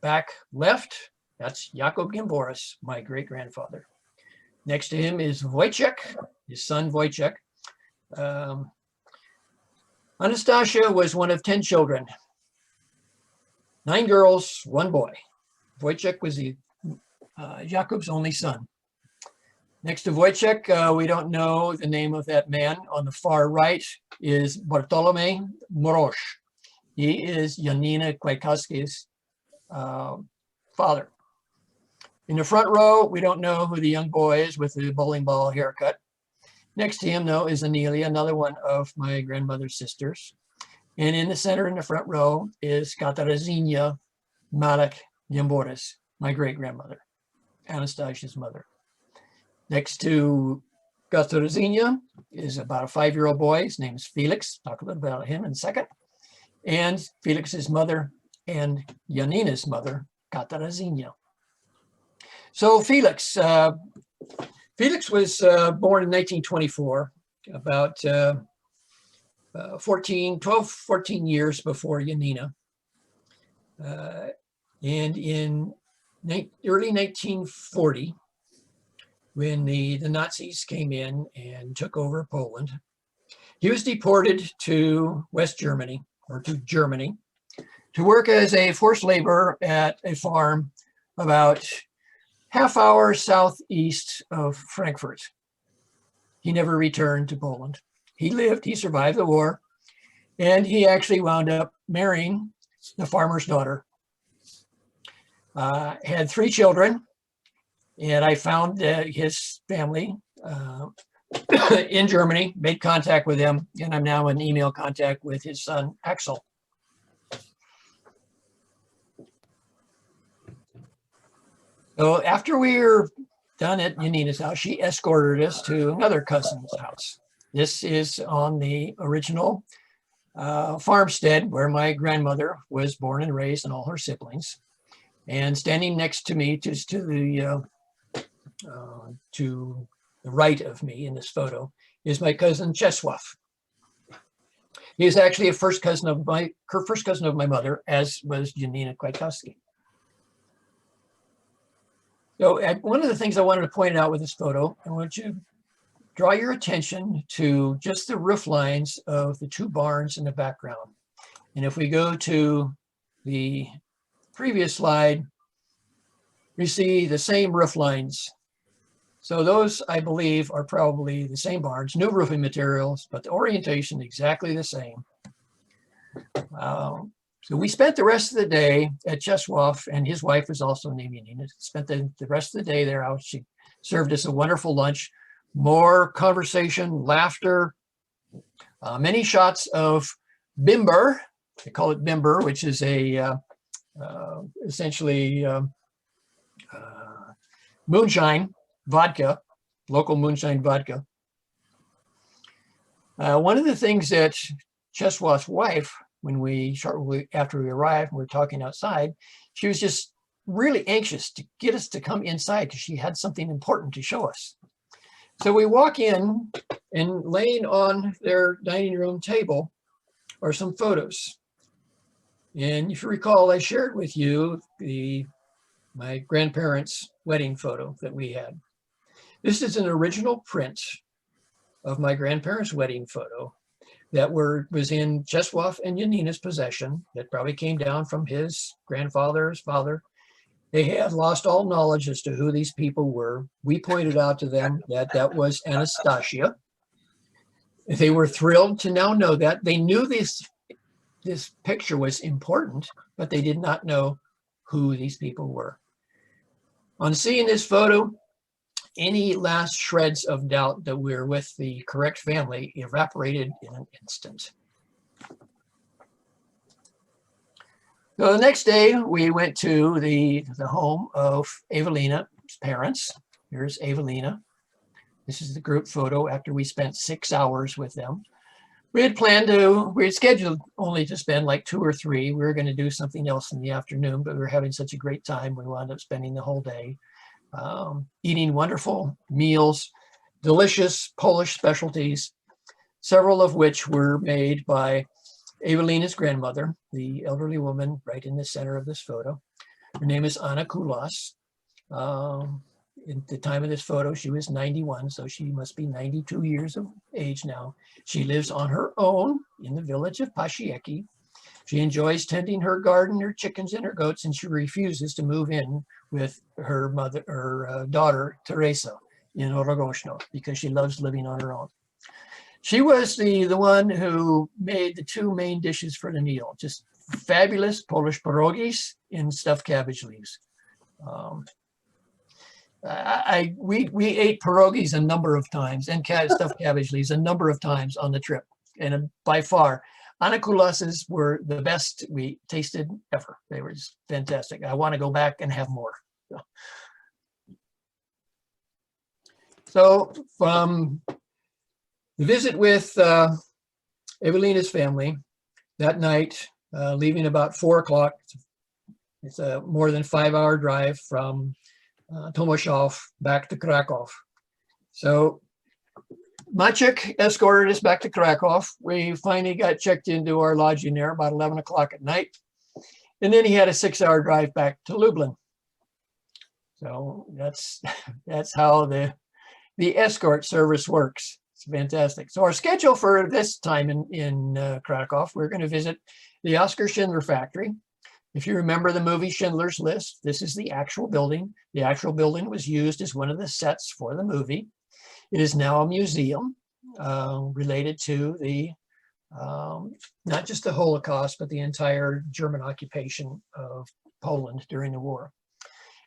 back left, that's Jakub Gimboris, my great-grandfather. Next to him is Wojciech, his son Wojciech. Anastasia was one of 10 children, 9 girls, 1 boy. Wojciech was Jakub's only son. Next to Wojciech, we don't know the name of that man. On the far right is Bartolomej Moroz. He is Janina Kwiatkowski's father. In the front row, we don't know who the young boy is with the bowling ball haircut. Next to him, though, is Anelia, another one of my grandmother's sisters. And in the center, in the front row, is Katarzyna Malek Gimboris, my great-grandmother, Anastasia's mother. Next to Katarzyna is about a 5-year-old boy. His name is Felix. Talk a little bit about him in a second. And Felix's mother and Janina's mother, Katarzyna. So Felix was born in 1924, about 12, 14 years before Janina. And in early 1940, when the Nazis came in and took over Poland, he was deported to West Germany, or to Germany, to work as a forced laborer at a farm about half-hour southeast of Frankfurt. He never returned to Poland. He survived the war, and he actually wound up marrying the farmer's daughter. Had 3 children, and I found his family in Germany, made contact with them, and I'm now in email contact with his son, Axel. So after we were done at Janina's house, she escorted us to another cousin's house. This is on the original farmstead where my grandmother was born and raised, and all her siblings. And standing next to me, just to the right of me in this photo, is my cousin Jozef. He is actually a first cousin of my mother, as was Janina Kwiatkowski. So one of the things I wanted to point out with this photo, I want you to draw your attention to just the roof lines of the 2 barns in the background. And if we go to the previous slide, we see the same roof lines. So those, I believe, are probably the same barns, new roofing materials, but the orientation exactly the same. So we spent the rest of the day at Jozef, and his wife was also named Janina. Spent the rest of the day there. She served us a wonderful lunch, more conversation, laughter, many shots of bimber. They call it bimber, which is a essentially moonshine vodka, local moonshine vodka. One of the things that Jozef's wife, shortly after we arrived, we were talking outside, she was just really anxious to get us to come inside because she had something important to show us. So we walk in, and laying on their dining room table are some photos. And if you recall, I shared with you my grandparents' wedding photo that we had. This is an original print of my grandparents' wedding photo that was in Jozef and Janina's possession, that probably came down from his grandfather's father. They had lost all knowledge as to who these people were. We pointed out to them that was Anastasia. They were thrilled to now know that. They knew this picture was important, but they did not know who these people were. On seeing this photo, any last shreds of doubt that we're with the correct family evaporated in an instant. So the next day, we went to the home of Evelina's parents. Here's Evelina. This is the group photo after we spent 6 hours with them. We had scheduled only to spend like 2 or 3. We were going to do something else in the afternoon, but we were having such a great time. We wound up spending the whole day eating wonderful meals, delicious Polish specialties, several of which were made by Evelina's grandmother, the elderly woman right in the center of this photo. Her name is Anna Kulas. At the time of this photo, she was 91, so she must be 92 years of age now. She lives on her own in the village of Pasieki. She enjoys tending her garden, her chickens, and her goats, and she refuses to move in with her daughter, Teresa, in Orogoshno, because she loves living on her own. She was the one who made the 2 main dishes for the meal, just fabulous Polish pierogis in stuffed cabbage leaves. We ate pierogis a number of times and stuffed cabbage leaves a number of times on the trip, and by far, Anna Kulas's were the best we tasted ever. They were just fantastic. I want to go back and have more. So from the visit with Evelina's family that night, leaving about 4 o'clock, it's a more than 5-hour drive from Tomaszów back to Kraków. So Maciek escorted us back to Kraków. We finally got checked into our lodging there about 11 o'clock at night. And then he had a 6-hour drive back to Lublin. So that's how the escort service works. It's fantastic. So our schedule for this time in Kraków, we're going to visit the Oskar Schindler factory. If you remember the movie Schindler's List, this is the actual building. The actual building was used as one of the sets for the movie. It is now a museum related to the not just the Holocaust, but the entire German occupation of Poland during the war.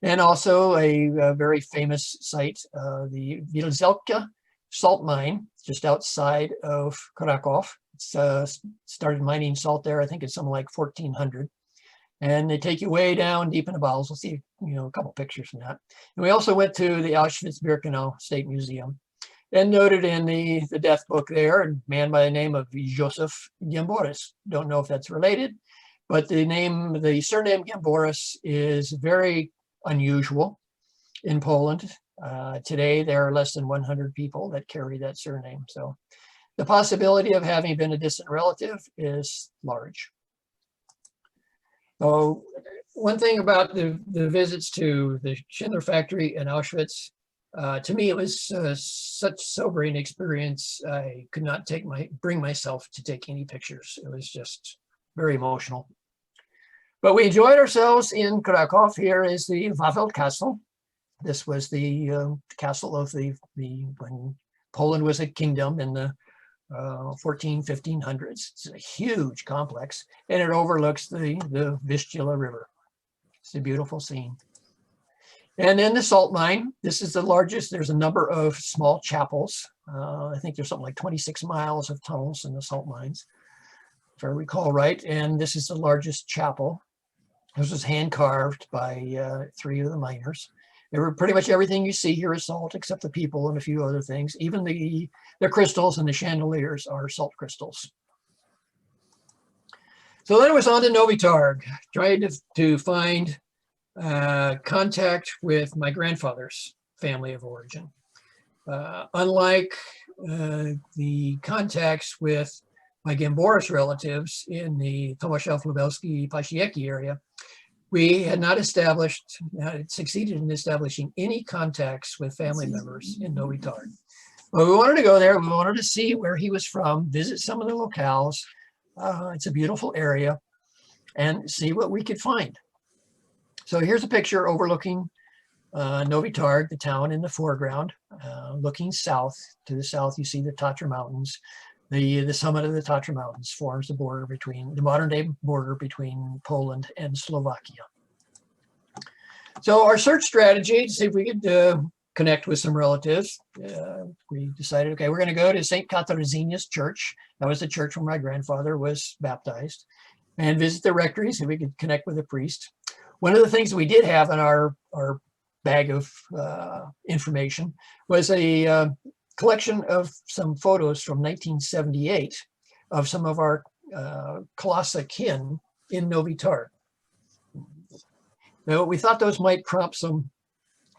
And also a very famous site, the Wilzelka salt mine, just outside of Krakow. It's started mining salt there, I think it's something like 1400. And they take you way down deep in the bowels. We'll see, a couple pictures from that. And we also went to the Auschwitz-Birkenau State Museum and noted in the death book there, a man by the name of Jozef Gimboris. Don't know if that's related, but the surname Gimboris is very unusual in Poland. Today, there are less than 100 people that carry that surname. So the possibility of having been a distant relative is large. So one thing about the visits to the Schindler factory in Auschwitz, to me, it was such sobering experience. I could not bring myself to take any pictures. It was just very emotional. But we enjoyed ourselves in Krakow. Here is the Wawel Castle. This was the castle of when Poland was a kingdom in the 1500s. It's a huge complex, and it overlooks the Vistula River. It's a beautiful scene. And then the salt mine. This is the largest. There's a number of small chapels. I think there's something like 26 miles of tunnels in the salt mines, if I recall right. And this is the largest chapel. This was hand carved by 3 of the miners. Pretty much everything you see here is salt, except the people and a few other things. Even the crystals and the chandeliers are salt crystals. So then it was on to Novi Targ, trying to find contact with my grandfather's family of origin. Unlike the contacts with my Gimboris relatives in the Tomaszów Lubelski Pasieki area, we had not succeeded in establishing any contacts with family members in Novi Targ. But we wanted to go there. We wanted to see where he was from, visit some of the locales. It's a beautiful area, and see what we could find. So here's a picture overlooking Novi Targ, the town in the foreground. Looking south, to the south, you see the Tatra Mountains. The summit of the Tatra Mountains forms the modern-day border between Poland and Slovakia. So our search strategy to see if we could connect with some relatives, we decided, okay, we're going to go to St. Katarzyna's Church. That was the church where my grandfather was baptized, and visit the rectory, see if we could connect with a priest. One of the things that we did have in our bag of information was a collection of some photos from 1978 of some of our Kolasa kin in Novi Targ. Now, we thought those might prompt some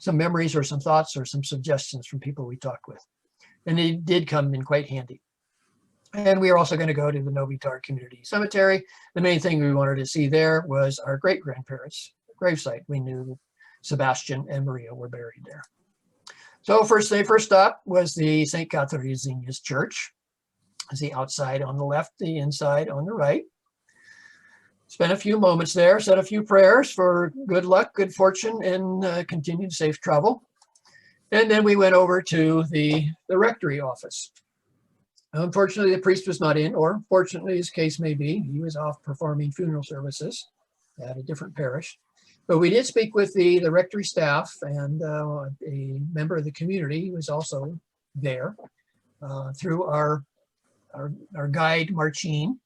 memories or some thoughts or some suggestions from people we talked with. And they did come in quite handy. And we are also going to go to the Novi Targ Community Cemetery. The main thing we wanted to see there was our great-grandparents' gravesite. We knew that Sebastian and Maria were buried there. So first stop was the St. Katarzyna's Church. The outside on the left, the inside on the right. Spent a few moments there, said a few prayers for good luck, good fortune, and continued safe travel. And then we went over to the rectory office. Unfortunately, the priest was not in, or fortunately, as case may be, he was off performing funeral services at a different parish. But we did speak with the rectory staff, and a member of the community was also there through our guide, Marcin.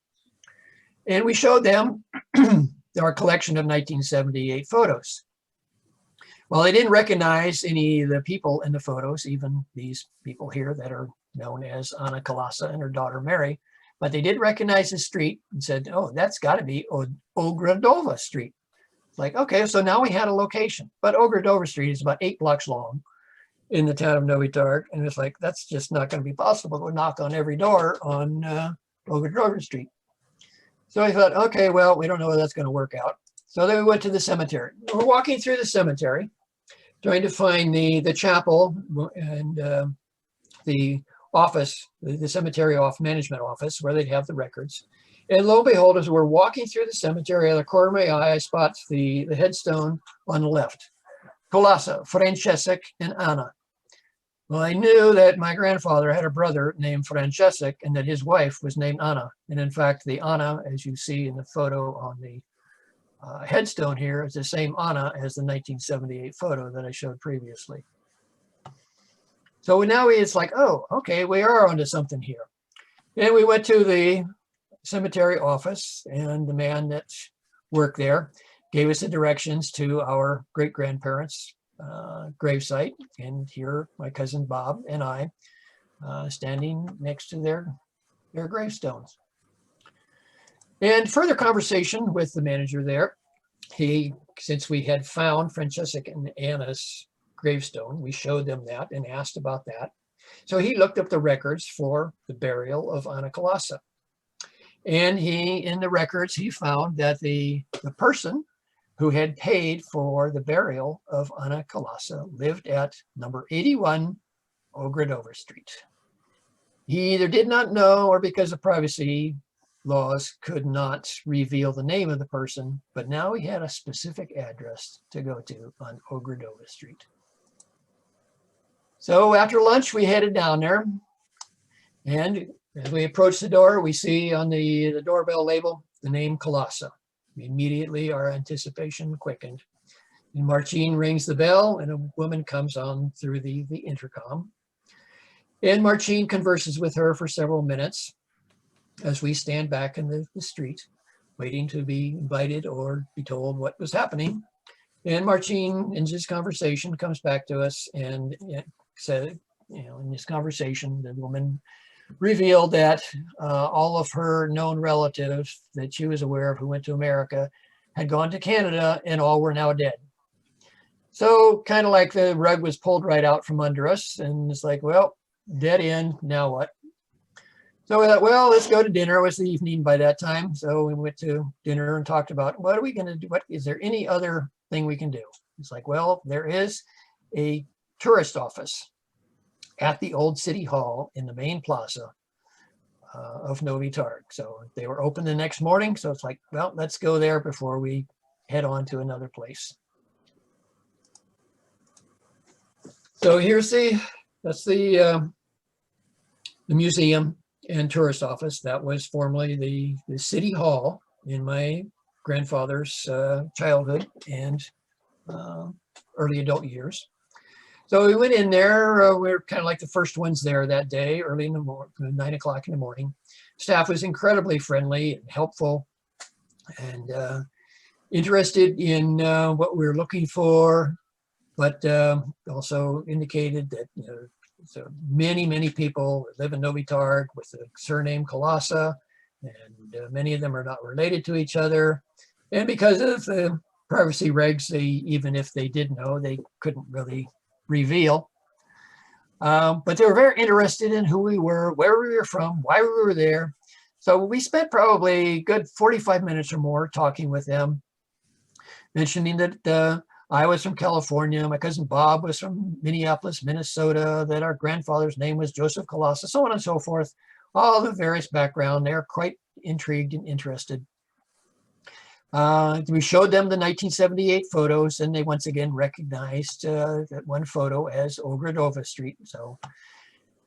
And we showed them our collection of 1978 photos. Well, they didn't recognize any of the people in the photos, even these people here that are known as Anna Kolasa and her daughter Mary, but they did recognize the street and said, oh, that's got to be Ogrodova Street. Like, okay, so now we had a location, but Ogrodova Street is about 8 blocks long in the town of Novi Targ, and it's like, that's just not going to be possible to knock on every door on Ogrodova Street. So I thought, okay, well, we don't know whether that's going to work out. So then we went to the cemetery. We're walking through the cemetery, trying to find the chapel and the office, the cemetery management office, where they'd have the records. And lo and behold, as we're walking through the cemetery, out of the corner of my eye, I spot the headstone on the left. Kolasa, Franciszek, and Anna. Well, I knew that my grandfather had a brother named Franciszek and that his wife was named Anna. And in fact, the Anna, as you see in the photo on the headstone here is the same Anna as the 1978 photo that I showed previously. So now it's like, oh, okay, we are onto something here. And we went to the cemetery office, and the man that worked there gave us the directions to our great-grandparents' gravesite. And here, my cousin Bob and I standing next to their gravestones. And further conversation with the manager there, since we had found Francesca and Anna's gravestone, we showed them that and asked about that. So he looked up the records for the burial of Anna Kolasa. And in the records, he found that the person who had paid for the burial of Anna Kolasa lived at number 81 Ogredova Street. He either did not know, or because of privacy laws could not reveal the name of the person, but now he had a specific address to go to on Ogredova Street. So after lunch, we headed down there, and as we approached the door, we see on the doorbell label the name Kolasa. Immediately, our anticipation quickened. And Martine rings the bell, and a woman comes on through the intercom. And Martine converses with her for several minutes as we stand back in the street, waiting to be invited or be told what was happening. And Martine, in this conversation, comes back to us and said, in this conversation, the woman revealed that all of her known relatives that she was aware of who went to America had gone to Canada, and all were now dead. So kind of like the rug was pulled right out from under us, and it's like, well, dead end, now what? So we thought, well, let's go to dinner. It was the evening by that time. So we went to dinner and talked about, what are we going to do? Is there any other thing we can do? It's like, well, there is a tourist office at the old city hall in the main plaza of Novi Targ. So they were open the next morning. So it's like, well, let's go there before we head on to another place. So that's the museum and tourist office. That was formerly the city hall in my grandfather's childhood and early adult years. So we went in there. We were kind of like the first ones there that day, early in the morning, 9 o'clock in the morning. Staff was incredibly friendly and helpful and interested in what we were looking for, but also indicated that so many people live in Novi Targ with the surname Kolasa, and many of them are not related to each other. And because of the privacy regs, even if they did know, they couldn't really reveal. But they were very interested in who we were, where we were from, why we were there. So we spent probably a good 45 minutes or more talking with them, mentioning that I was from California, my cousin Bob was from Minneapolis, Minnesota, that our grandfather's name was Jozef Kolasa, so on and so forth. All the various background. They're quite intrigued and interested. We showed them the 1978 photos, and they once again recognized that one photo as Ogredova Street. So,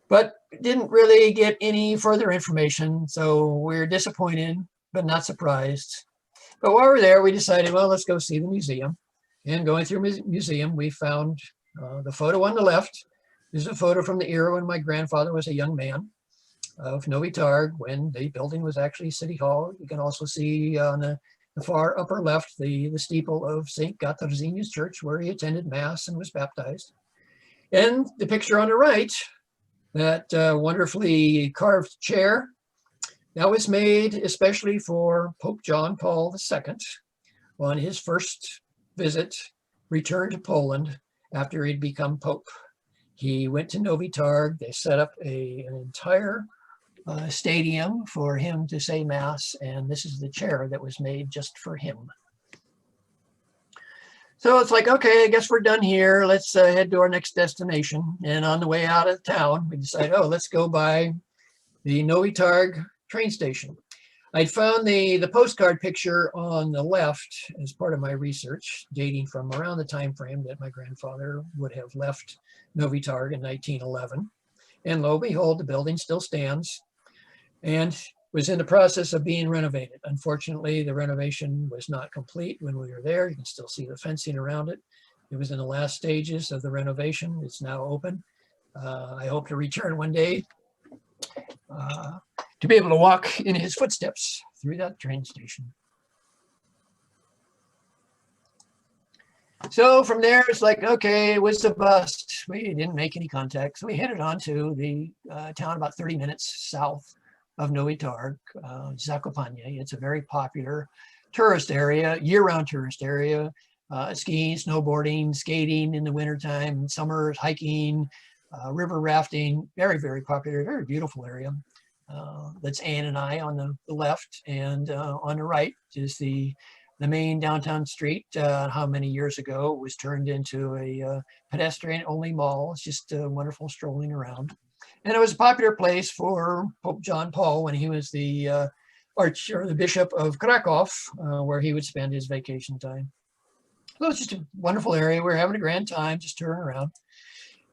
but didn't really get any further information. So we're disappointed, but not surprised. But while we're there, we decided, well, let's go see the museum. And going through the museum, we found the photo on the left. This is a photo from the era when my grandfather was a young man of Novi Targ, when the building was actually City Hall. You can also see on the far upper left the steeple of St. Katarzyna's Church, where he attended Mass and was baptized. And the picture on the right, that wonderfully carved chair, that was made especially for Pope John Paul II on his first visit, returned to Poland after he'd become Pope. He went to Novi Targ. They set up an entire stadium for him to say Mass, and this is the chair that was made just for him. So it's like, okay, I guess we're done here. Let's head to our next destination. And on the way out of town, we decided, oh, let's go by the Novi Targ train station. I'd found the postcard picture on the left as part of my research, dating from around the time frame that my grandfather would have left Novi Targ in 1911. And lo and behold, the building still stands. And was in the process of being renovated. Unfortunately, the renovation was not complete when we were there. You can still see the fencing around it. It was in the last stages of the renovation. It's now open. I hope to return one day to be able to walk in his footsteps through that train station. So from there, it's like, okay, it was a bust. We didn't make any contact. So we headed on to the town about 30 minutes south of Novi Targ, Zakopane. It's a very popular tourist area, year-round tourist area. Skiing, snowboarding, skating in the wintertime, summer hiking, river rafting, very, very popular, very beautiful area. That's Ann and I on the left, and on the right is the main downtown street. How many years ago it was turned into a pedestrian-only mall. It's just wonderful strolling around. And it was a popular place for Pope John Paul when he was the the Bishop of Krakow, where he would spend his vacation time. So it's just a wonderful area. We're having a grand time, just touring around.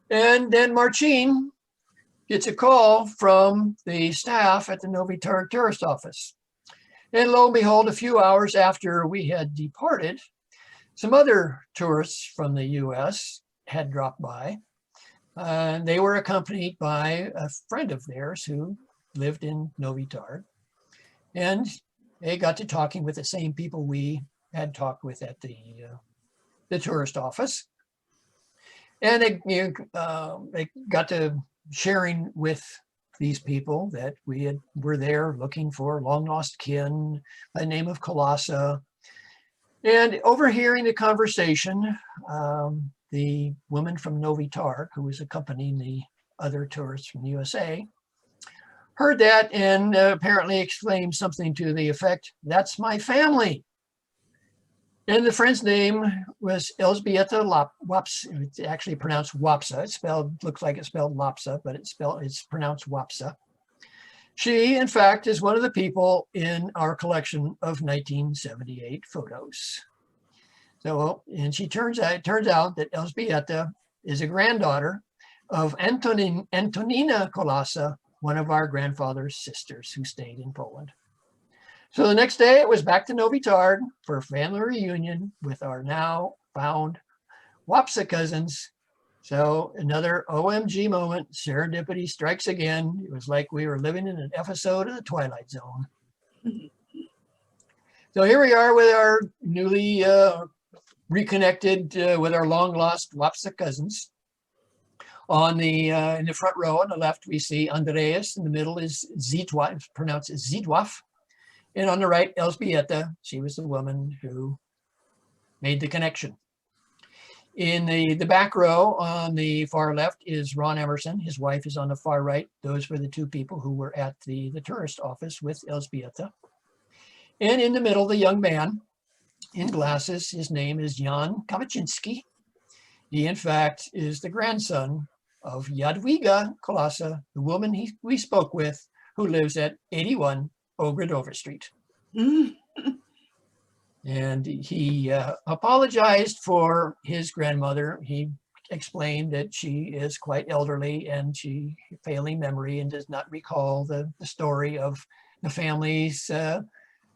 And then Marcin gets a call from the staff at the Novi Targ tourist office. And lo and behold, a few hours after we had departed, some other tourists from the US had dropped by. They were accompanied by a friend of theirs who lived in Novi Targ. And they got to talking with the same people we had talked with at the tourist office. And they got to sharing with these people that were there looking for long lost kin by the name of Kolasa. And overhearing the conversation, the woman from Novi Targ, who was accompanying the other tourists from the USA, heard that and apparently exclaimed something to the effect, "That's my family." And the friend's name was Elżbieta Łapsa. It's actually pronounced Wapsa. It's looks like it's spelled Lapsa, but it's pronounced Wapsa. She, in fact, is one of the people in our collection of 1978 photos. So, and it turns out that Elżbieta is a granddaughter of Antonina Kolasa, one of our grandfather's sisters who stayed in Poland. So the next day it was back to Novi Targ for a family reunion with our now found Wapsa cousins. So another OMG moment, serendipity strikes again. It was like we were living in an episode of The Twilight Zone. So here we are with our newly reconnected with our long lost Wapsa cousins. On the in the front row on the left we see Andreas. In the middle is Zidwaf, pronounced Zidwaf. And on the right, Elżbieta, she was the woman who made the connection. In the back row on the far left is Ron Emerson. His wife is on the far right. Those were the two people who were at the tourist office with Elżbieta. And in the middle, the young man in glasses, his name is Jan Kawaczynski. He, in fact, is the grandson of Jadwiga Kolasa, the woman we spoke with, who lives at 81 Ogradover Street. And he apologized for his grandmother. He explained that she is quite elderly and she failing memory and does not recall the story of the families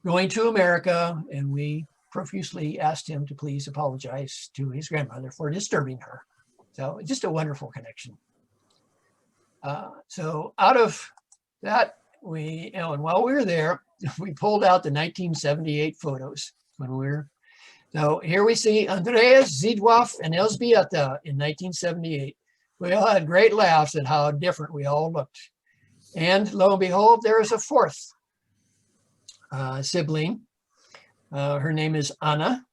going to America. And we profusely asked him to please apologize to his grandmother for disturbing her. So just a wonderful connection. So out of that, and while we were there, we pulled out the 1978 photos when we were. So here we see Andreas, Zidwaf, and Elżbieta in 1978. We all had great laughs at how different we all looked. And lo and behold, there is a fourth sibling. Her name is Anna.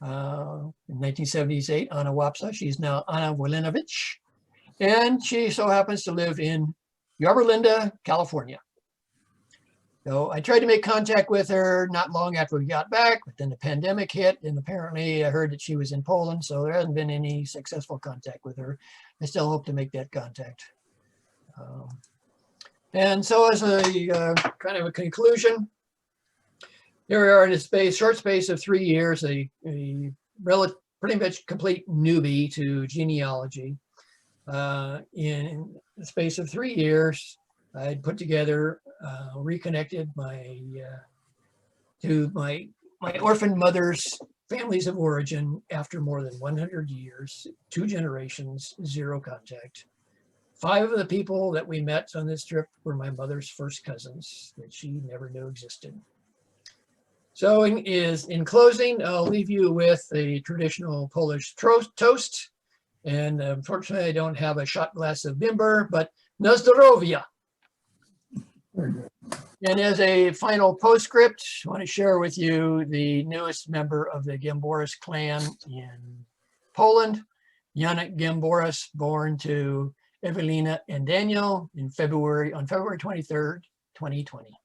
In 1978, Anna Wapsa. She's now Anna Wolinovich. And she so happens to live in Yorba Linda, California. So I tried to make contact with her not long after we got back, but then the pandemic hit, and apparently I heard that she was in Poland, so there hasn't been any successful contact with her. I still hope to make that contact. And so as a kind of a conclusion, here we are in a short space of 3 years, a pretty much complete newbie to genealogy. In the space of 3 years, I'd put together reconnected to my orphan mother's families of origin after more than 100 years, 2 generations, 0 contact. 5 of the people that we met on this trip were my mother's first cousins that she never knew existed. So in closing, I'll leave you with a traditional Polish toast. And unfortunately, I don't have a shot glass of bimber, but na zdrowia. And as a final postscript, I want to share with you the newest member of the Gimboris clan in Poland, Janek Gimboris, born to Evelina and Daniel on February 23rd, 2020.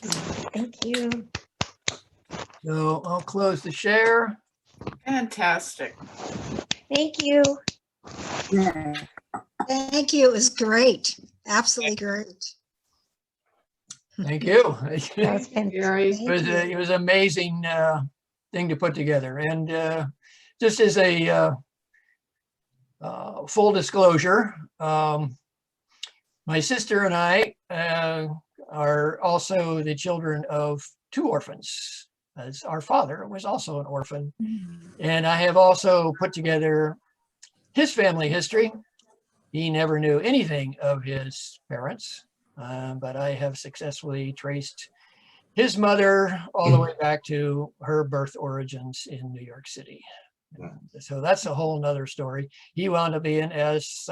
Thank you. So I'll close the share. Fantastic. Thank you. Yeah. Thank you. It was great. Absolutely great. Thank you. That was Gary. fantastic. It was an amazing thing to put together. And just as a full disclosure, my sister and I are also the children of 2 orphans, as our father was also an orphan. And I have also put together his family history. He never knew anything of his parents, but I have successfully traced his mother all the way back to her birth origins in New York City. So that's a whole nother story. He wound up being, as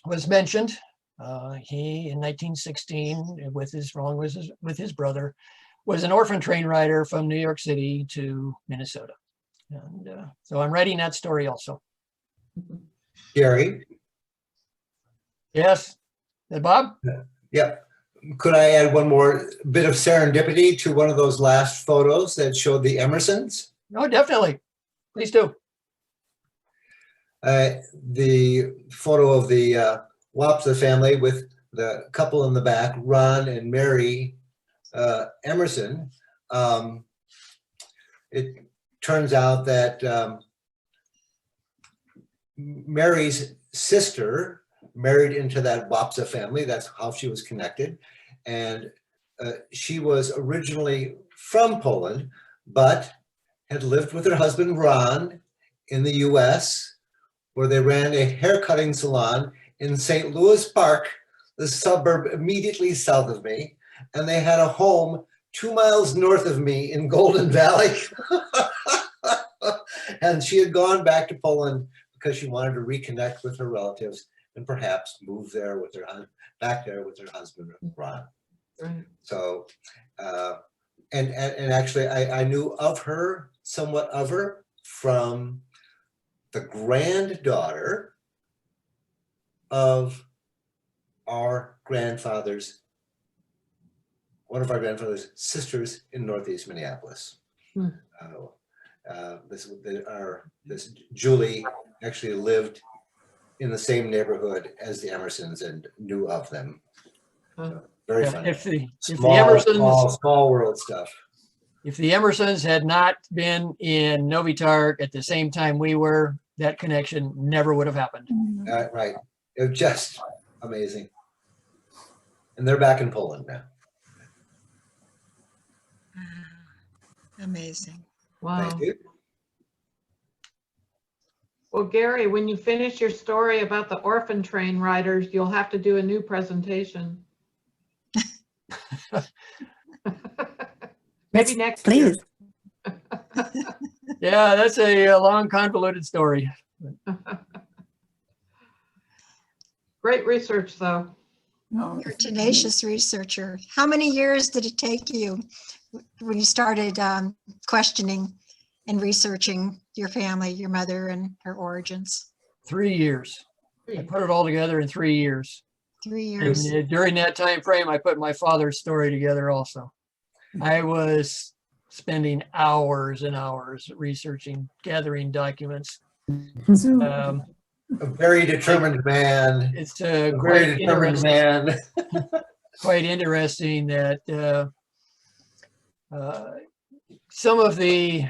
was mentioned, he in 1916, with his brother, was an orphan train rider from New York City to Minnesota. And so I'm writing that story also. Gary? Yes, Bob? Yep. Could I add one more bit of serendipity to one of those last photos that showed the Emersons? No, definitely. Please do. The photo of the Wapsa family with the couple in the back, Ron and Mary Emerson. It turns out that Mary's sister married into that Wapsa family. That's how she was connected. And she was originally from Poland, but had lived with her husband, Ron, in the US, where they ran a haircutting salon in St. Louis Park, the suburb immediately south of me. And they had a home 2 miles north of me in Golden Valley. And she had gone back to Poland because she wanted to reconnect with her relatives and perhaps move there with her back there with her husband, Ron. Right. So, and actually I knew of her, somewhat of her, from the granddaughter of our grandfather's, one of our grandfather's sisters in Northeast Minneapolis. This Julie actually lived in the same neighborhood as the Emersons and knew of them. So, very Yeah, funny. if the Small, Emersons, small world stuff. if the Emersons had not been in Novi Targ at the same time we were, that connection never would have happened. Right. It was just amazing. And they're back in Poland now. Amazing. Wow. Thank you. Well, Gary, when you finish your story about the orphan train riders, you'll have to do a new presentation. Maybe next year. Please. Yeah, that's a long, convoluted story. Great research, though. No, You're a tenacious researcher. How many years did it take you when you started questioning and researching your family, your mother and her origins? 3 years. I put it all together in 3 years. 3 years. And during that time frame, I put my father's story together also. I was spending hours and hours researching, gathering documents. So, A very determined man. It's A very quite determined interesting. man. Quite interesting that some of the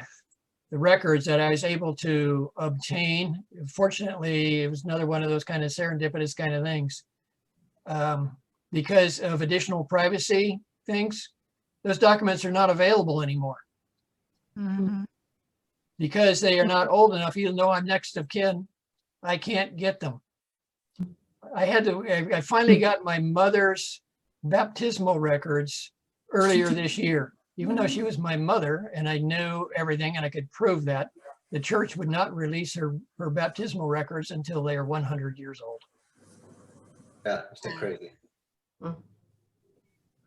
records that I was able to obtain, fortunately, it was another one of those kind of serendipitous kind of things. because of additional privacy things, those documents are not available anymore Mhm. because they are not old enough. Even though I'm next of kin, I can't get them. I finally got my mother's baptismal records earlier this year, even though she was my mother and I knew everything and I could prove that. The church would not release her baptismal records until they are 100 years old. Yeah, it's just crazy.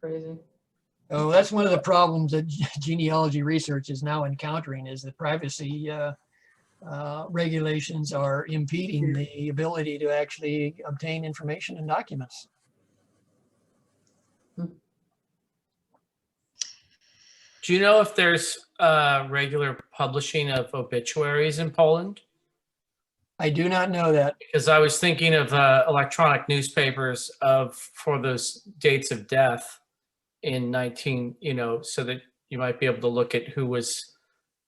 Crazy. So that's one of the problems that genealogy research is now encountering, is the privacy regulations are impeding the ability to actually obtain information and documents. Do you know if there's regular publishing of obituaries in Poland? I do not know that. Because I was thinking of electronic newspapers for those dates of death in 19, so that you might be able to look at who was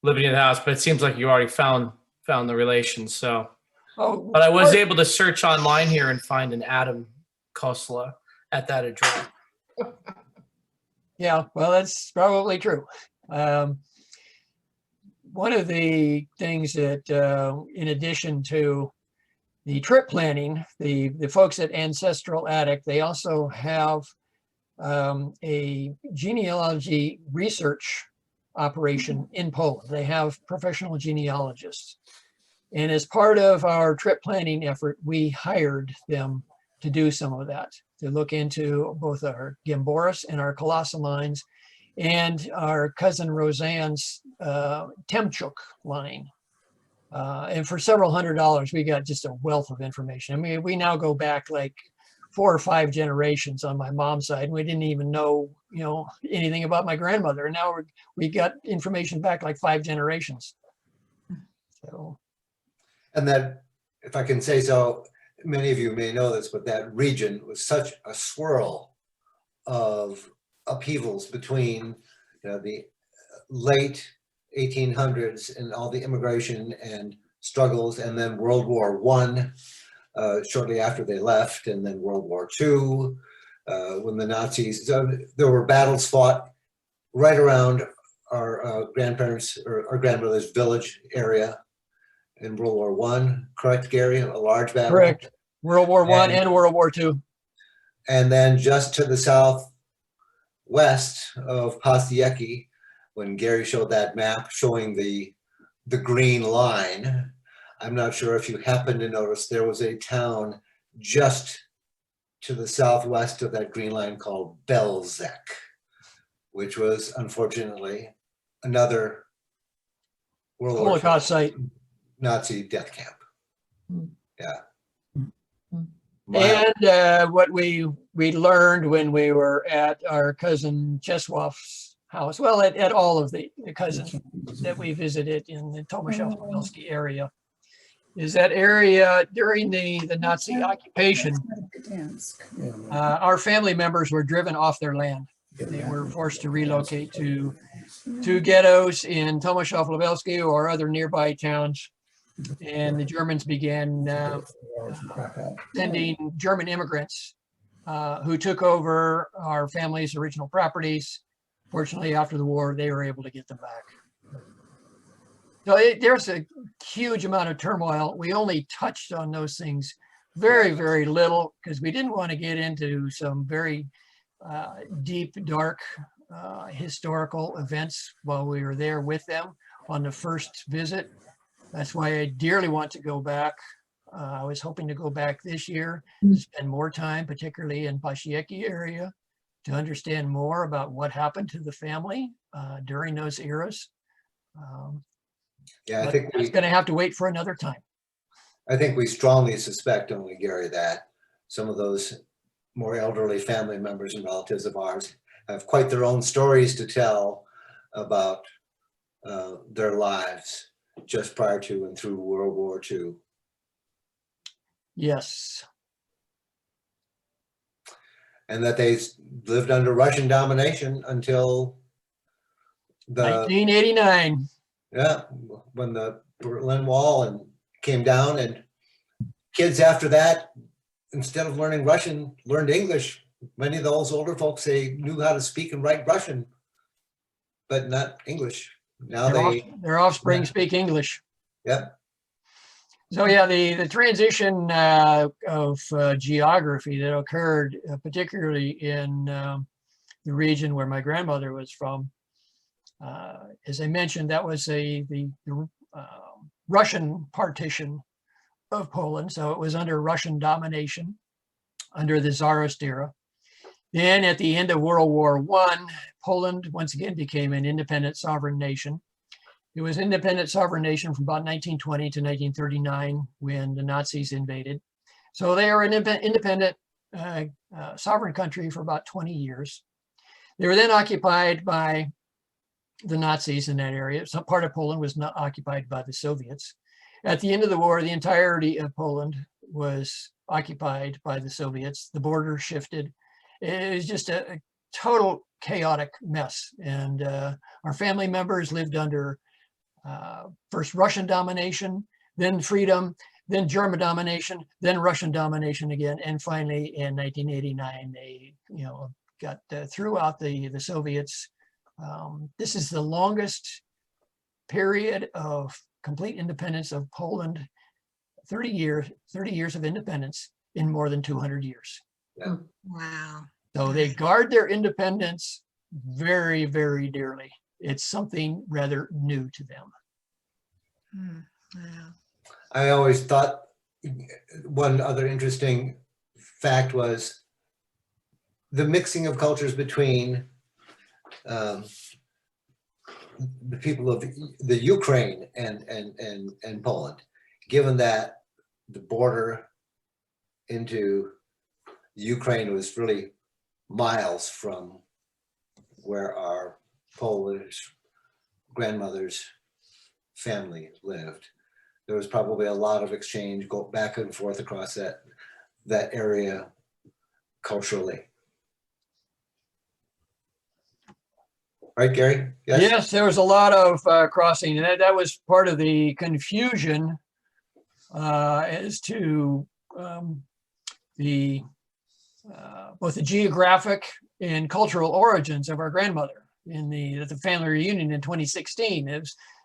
living in the house. But it seems like you already found the relations. So, but I was able to search online here and find an Adam Kosla at that address. Yeah, well, that's probably true. One of the things that, in addition to the trip planning, the folks at Ancestral Attic, they also have a genealogy research operation in Poland. They have professional genealogists. And as part of our trip planning effort, we hired them to do some of that, to look into both our Gamboris and our Kolasa lines and our cousin Roseanne's Temchuk line. And for several $100s, we got just a wealth of information. I mean, we now go back like 4 or 5 generations on my mom's side. And we didn't even know, anything about my grandmother. And now we got information back like 5 generations. So. And that, if I can say so, many of you may know this, but that region was such a swirl of upheavals between the late 1800s and all the immigration and struggles, and then World War I shortly after they left, and then World War II when the Nazis. So there were battles fought right around our grandparents' or our grandmother's village area in World War I. Correct, Gary? A large battle. Correct. World War I and World War II. And then just to the southwest of Pastieki, when Gary showed that map showing the green line, I'm not sure if you happen to notice there was a town just to the southwest of that green line called Belzec, which was unfortunately another World War II Holocaust site. Nazi death camp. Yeah. And what we learned when we were at our cousin Czesław's house, well, at all of the cousins that we visited in the Tomaszów-Lubelski area, is that area during the Nazi occupation, our family members were driven off their land. They were forced to relocate to ghettos in Tomaszów-Lubelski or other nearby towns. And the Germans began sending German immigrants who took over our family's original properties. Fortunately, after the war, they were able to get them back. So there's a huge amount of turmoil. We only touched on those things very, very little because we didn't want to get into some very deep, dark historical events while we were there with them on the first visit. That's why I dearly want to go back. I was hoping to go back this year, to spend more time, particularly in Pasieki area, to understand more about what happened to the family during those eras. Yeah, I think it's going to have to wait for another time. I think we strongly suspect, only Gary, that some of those more elderly family members and relatives of ours have quite their own stories to tell about their lives just prior to and through World War II. Yes. And that they lived under Russian domination until the 1989. Yeah, when the Berlin Wall came down, and kids after that instead of learning Russian, learned English. Many of those older folks, they knew how to speak and write Russian, but not English. Now Their offspring Yeah. speak English. Yep. So yeah, the transition of geography that occurred, particularly in the region where my grandmother was from, as I mentioned, that was the Russian partition of Poland. So it was under Russian domination under the Tsarist era. Then at the end of World War I, Poland once again became an independent sovereign nation. It was independent sovereign nation from about 1920 to 1939 when the Nazis invaded. So they are an independent sovereign country for about 20 years. They were then occupied by the Nazis in that area. Some part of Poland was not occupied by the Soviets. At the end of the war, the entirety of Poland was occupied by the Soviets. The border shifted. It was just a total chaotic mess. And our family members lived under first Russian domination, then freedom, then German domination, then Russian domination again. And finally, in 1989, they got threw out the Soviets. This is the longest period of complete independence of Poland, 30 years of independence in more than 200 years. Yeah. Wow. So they guard their independence very, very dearly. It's something rather new to them. Wow. I always thought one other interesting fact was the mixing of cultures between the people of the Ukraine and Poland, given that the border into Ukraine was really miles from where our Polish grandmother's family lived. There was probably a lot of exchange, go back and forth across that area culturally. Right, Gary? Yes, there was a lot of crossing, and that was part of the confusion as to both the geographic and cultural origins of our grandmother. At the family reunion in 2016,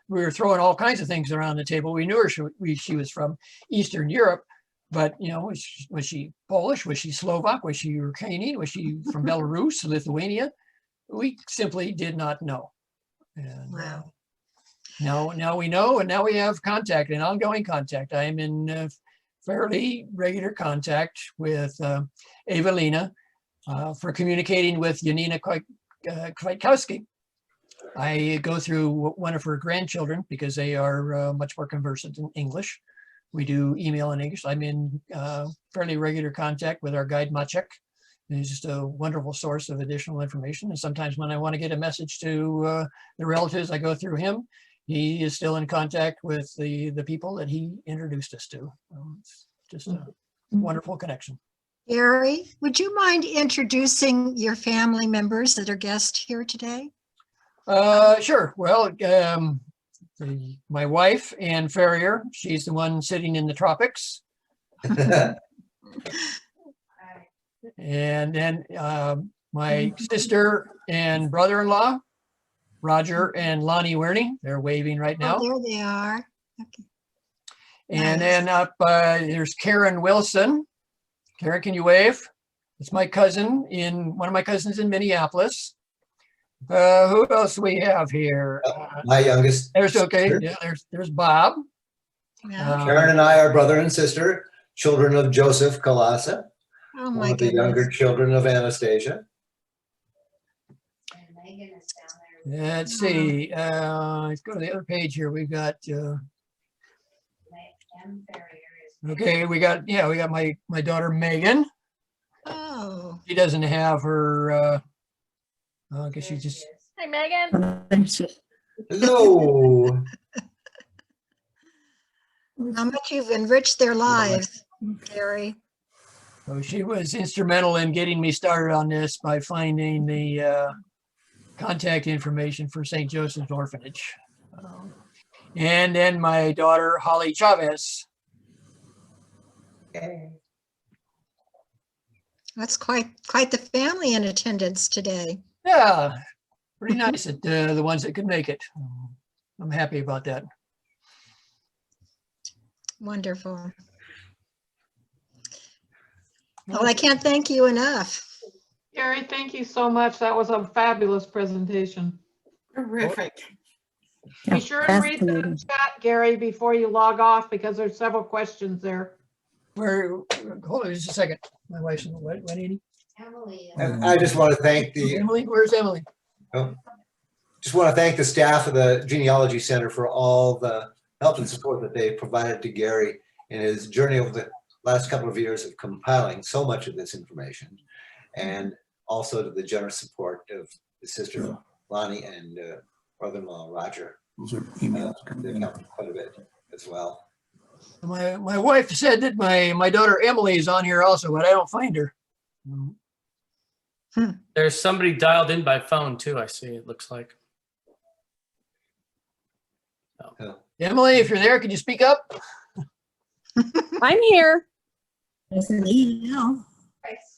we were throwing all kinds of things around the table. We knew she was from Eastern Europe, but was she Polish? Was she Slovak? Was she Ukrainian? Was she from Belarus, Lithuania? We simply did not know. And Wow. now we know, and now we have contact, and ongoing contact. I am in fairly regular contact with Evelina for communicating with Janina Kwiatkowski. I go through one of her grandchildren because they are much more conversant in English. We do email in English. I'm in fairly regular contact with our guide Maciek. He's just a wonderful source of additional information. And sometimes when I want to get a message to the relatives, I go through him. He is still in contact with the people that he introduced us to. It's just a wonderful connection. Gary, would you mind introducing your family members that are guests here today? Sure. Well, my wife, Ann Ferrier, she's the one sitting in the tropics. And then my sister and brother-in-law, Roger and Lonnie Werney, they're waving right now. Oh, there they are. Okay. And Nice. then up there's Karen Wilson. Karen, can you wave? It's my cousin one of my cousins in Minneapolis. Who else do we have here? My youngest. There's okay. sister. Yeah, there's Bob. Yeah. Karen and I are brother and sister, children of Jozef Kolasa, Oh, one my of the younger goodness. children of Anastasia. Let's see. Let's go to the other page here. We've got. Okay, we got my daughter Megan. Oh, She doesn't have her. I guess she just. Hi, Megan. Hello. how much you've enriched their lives, Gary. So she was instrumental in getting me started on this by finding the contact information for St. Joseph's Orphanage. And then my daughter Holly Chavez. That's quite the family in attendance today. Yeah, pretty nice at the ones that could make it. I'm happy about that. Wonderful. Well, I can't thank you enough. Gary, thank you so much. That was a fabulous presentation. Terrific. Be sure and read the chat, Gary, before you log off, because there's several questions there. Hold on just a second. My wife's what, Andy? Emily. And I just want to thank the Emily, where's Emily? just want to thank the staff of the Genealogy Center for all the help and support that they provided to Gary in his journey over the last couple of years of compiling so much of this information, and also to the generous support of his sister Lonnie and brother-in-law Roger. Those are emails coming They've in. helped quite a bit as well. My wife said that my daughter Emily is on here also, but I don't find her. There's somebody dialed in by phone too, I see, it looks like. Emily, if you're there, can you speak up? I'm here. There's an email.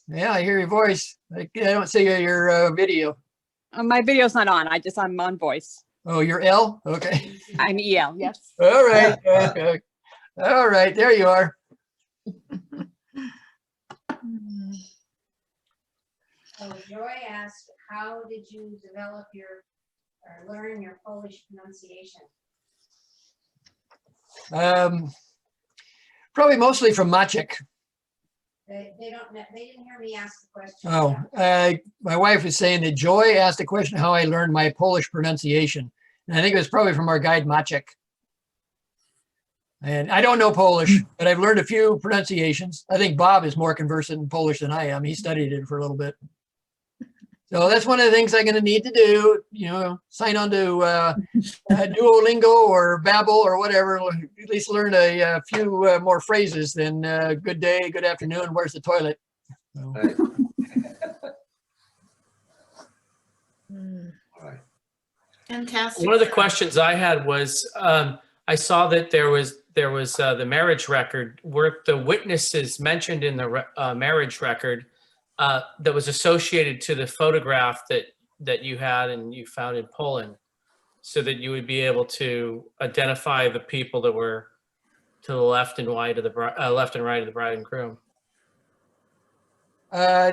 Yeah, I hear your voice. I don't see your video. My video's not on. I'm on voice. Oh, you're L? Okay. I'm EL. Yes. All right. Okay. All right. There you are. So Joy asked, how did you develop or learn your Polish pronunciation? Probably mostly from Maciek. They didn't hear me ask the question. Oh, my wife was saying that Joy asked a question how I learned my Polish pronunciation. And I think it was probably from our guide Maciek. And I don't know Polish, but I've learned a few pronunciations. I think Bob is more conversant in Polish than I am. He studied it for a little bit. So that's one of the things I'm going to need to do, sign on to Duolingo or Babbel or whatever, at least learn a few more phrases than good day, good afternoon, where's the toilet? So. Right. All right. Fantastic. One of the questions I had was, I saw that there was the marriage record. Were the witnesses mentioned in the marriage record that was associated to the photograph that you had and you found in Poland, so that you would be able to identify the people that were to the left and right of the bride and groom? I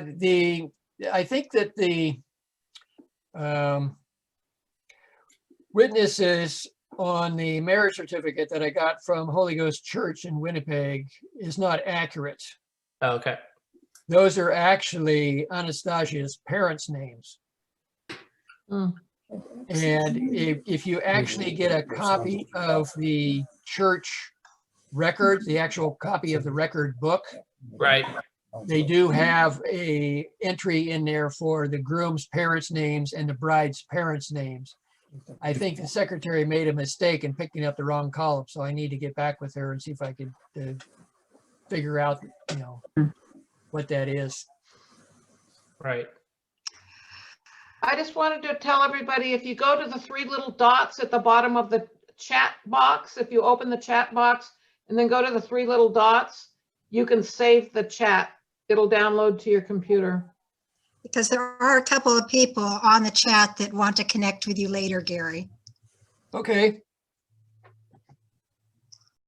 think that the witnesses on the marriage certificate that I got from Holy Ghost Church in Winnipeg is not accurate. Okay. Those are actually Anastasia's parents' names. Mm. And if you actually get a copy of the church record, the actual copy of the record book, Right. they do have a entry in there for the groom's parents' names and the bride's parents' names. I think the secretary made a mistake in picking up the wrong column, so I need to get back with her and see if I could figure out, what that is. Right. I just wanted to tell everybody, if you go to the three little dots at the bottom of the chat box, if you open the chat box and then go to the three little dots, you can save the chat. It'll download to your computer. Because there are a couple of people on the chat that want to connect with you later, Gary. Okay.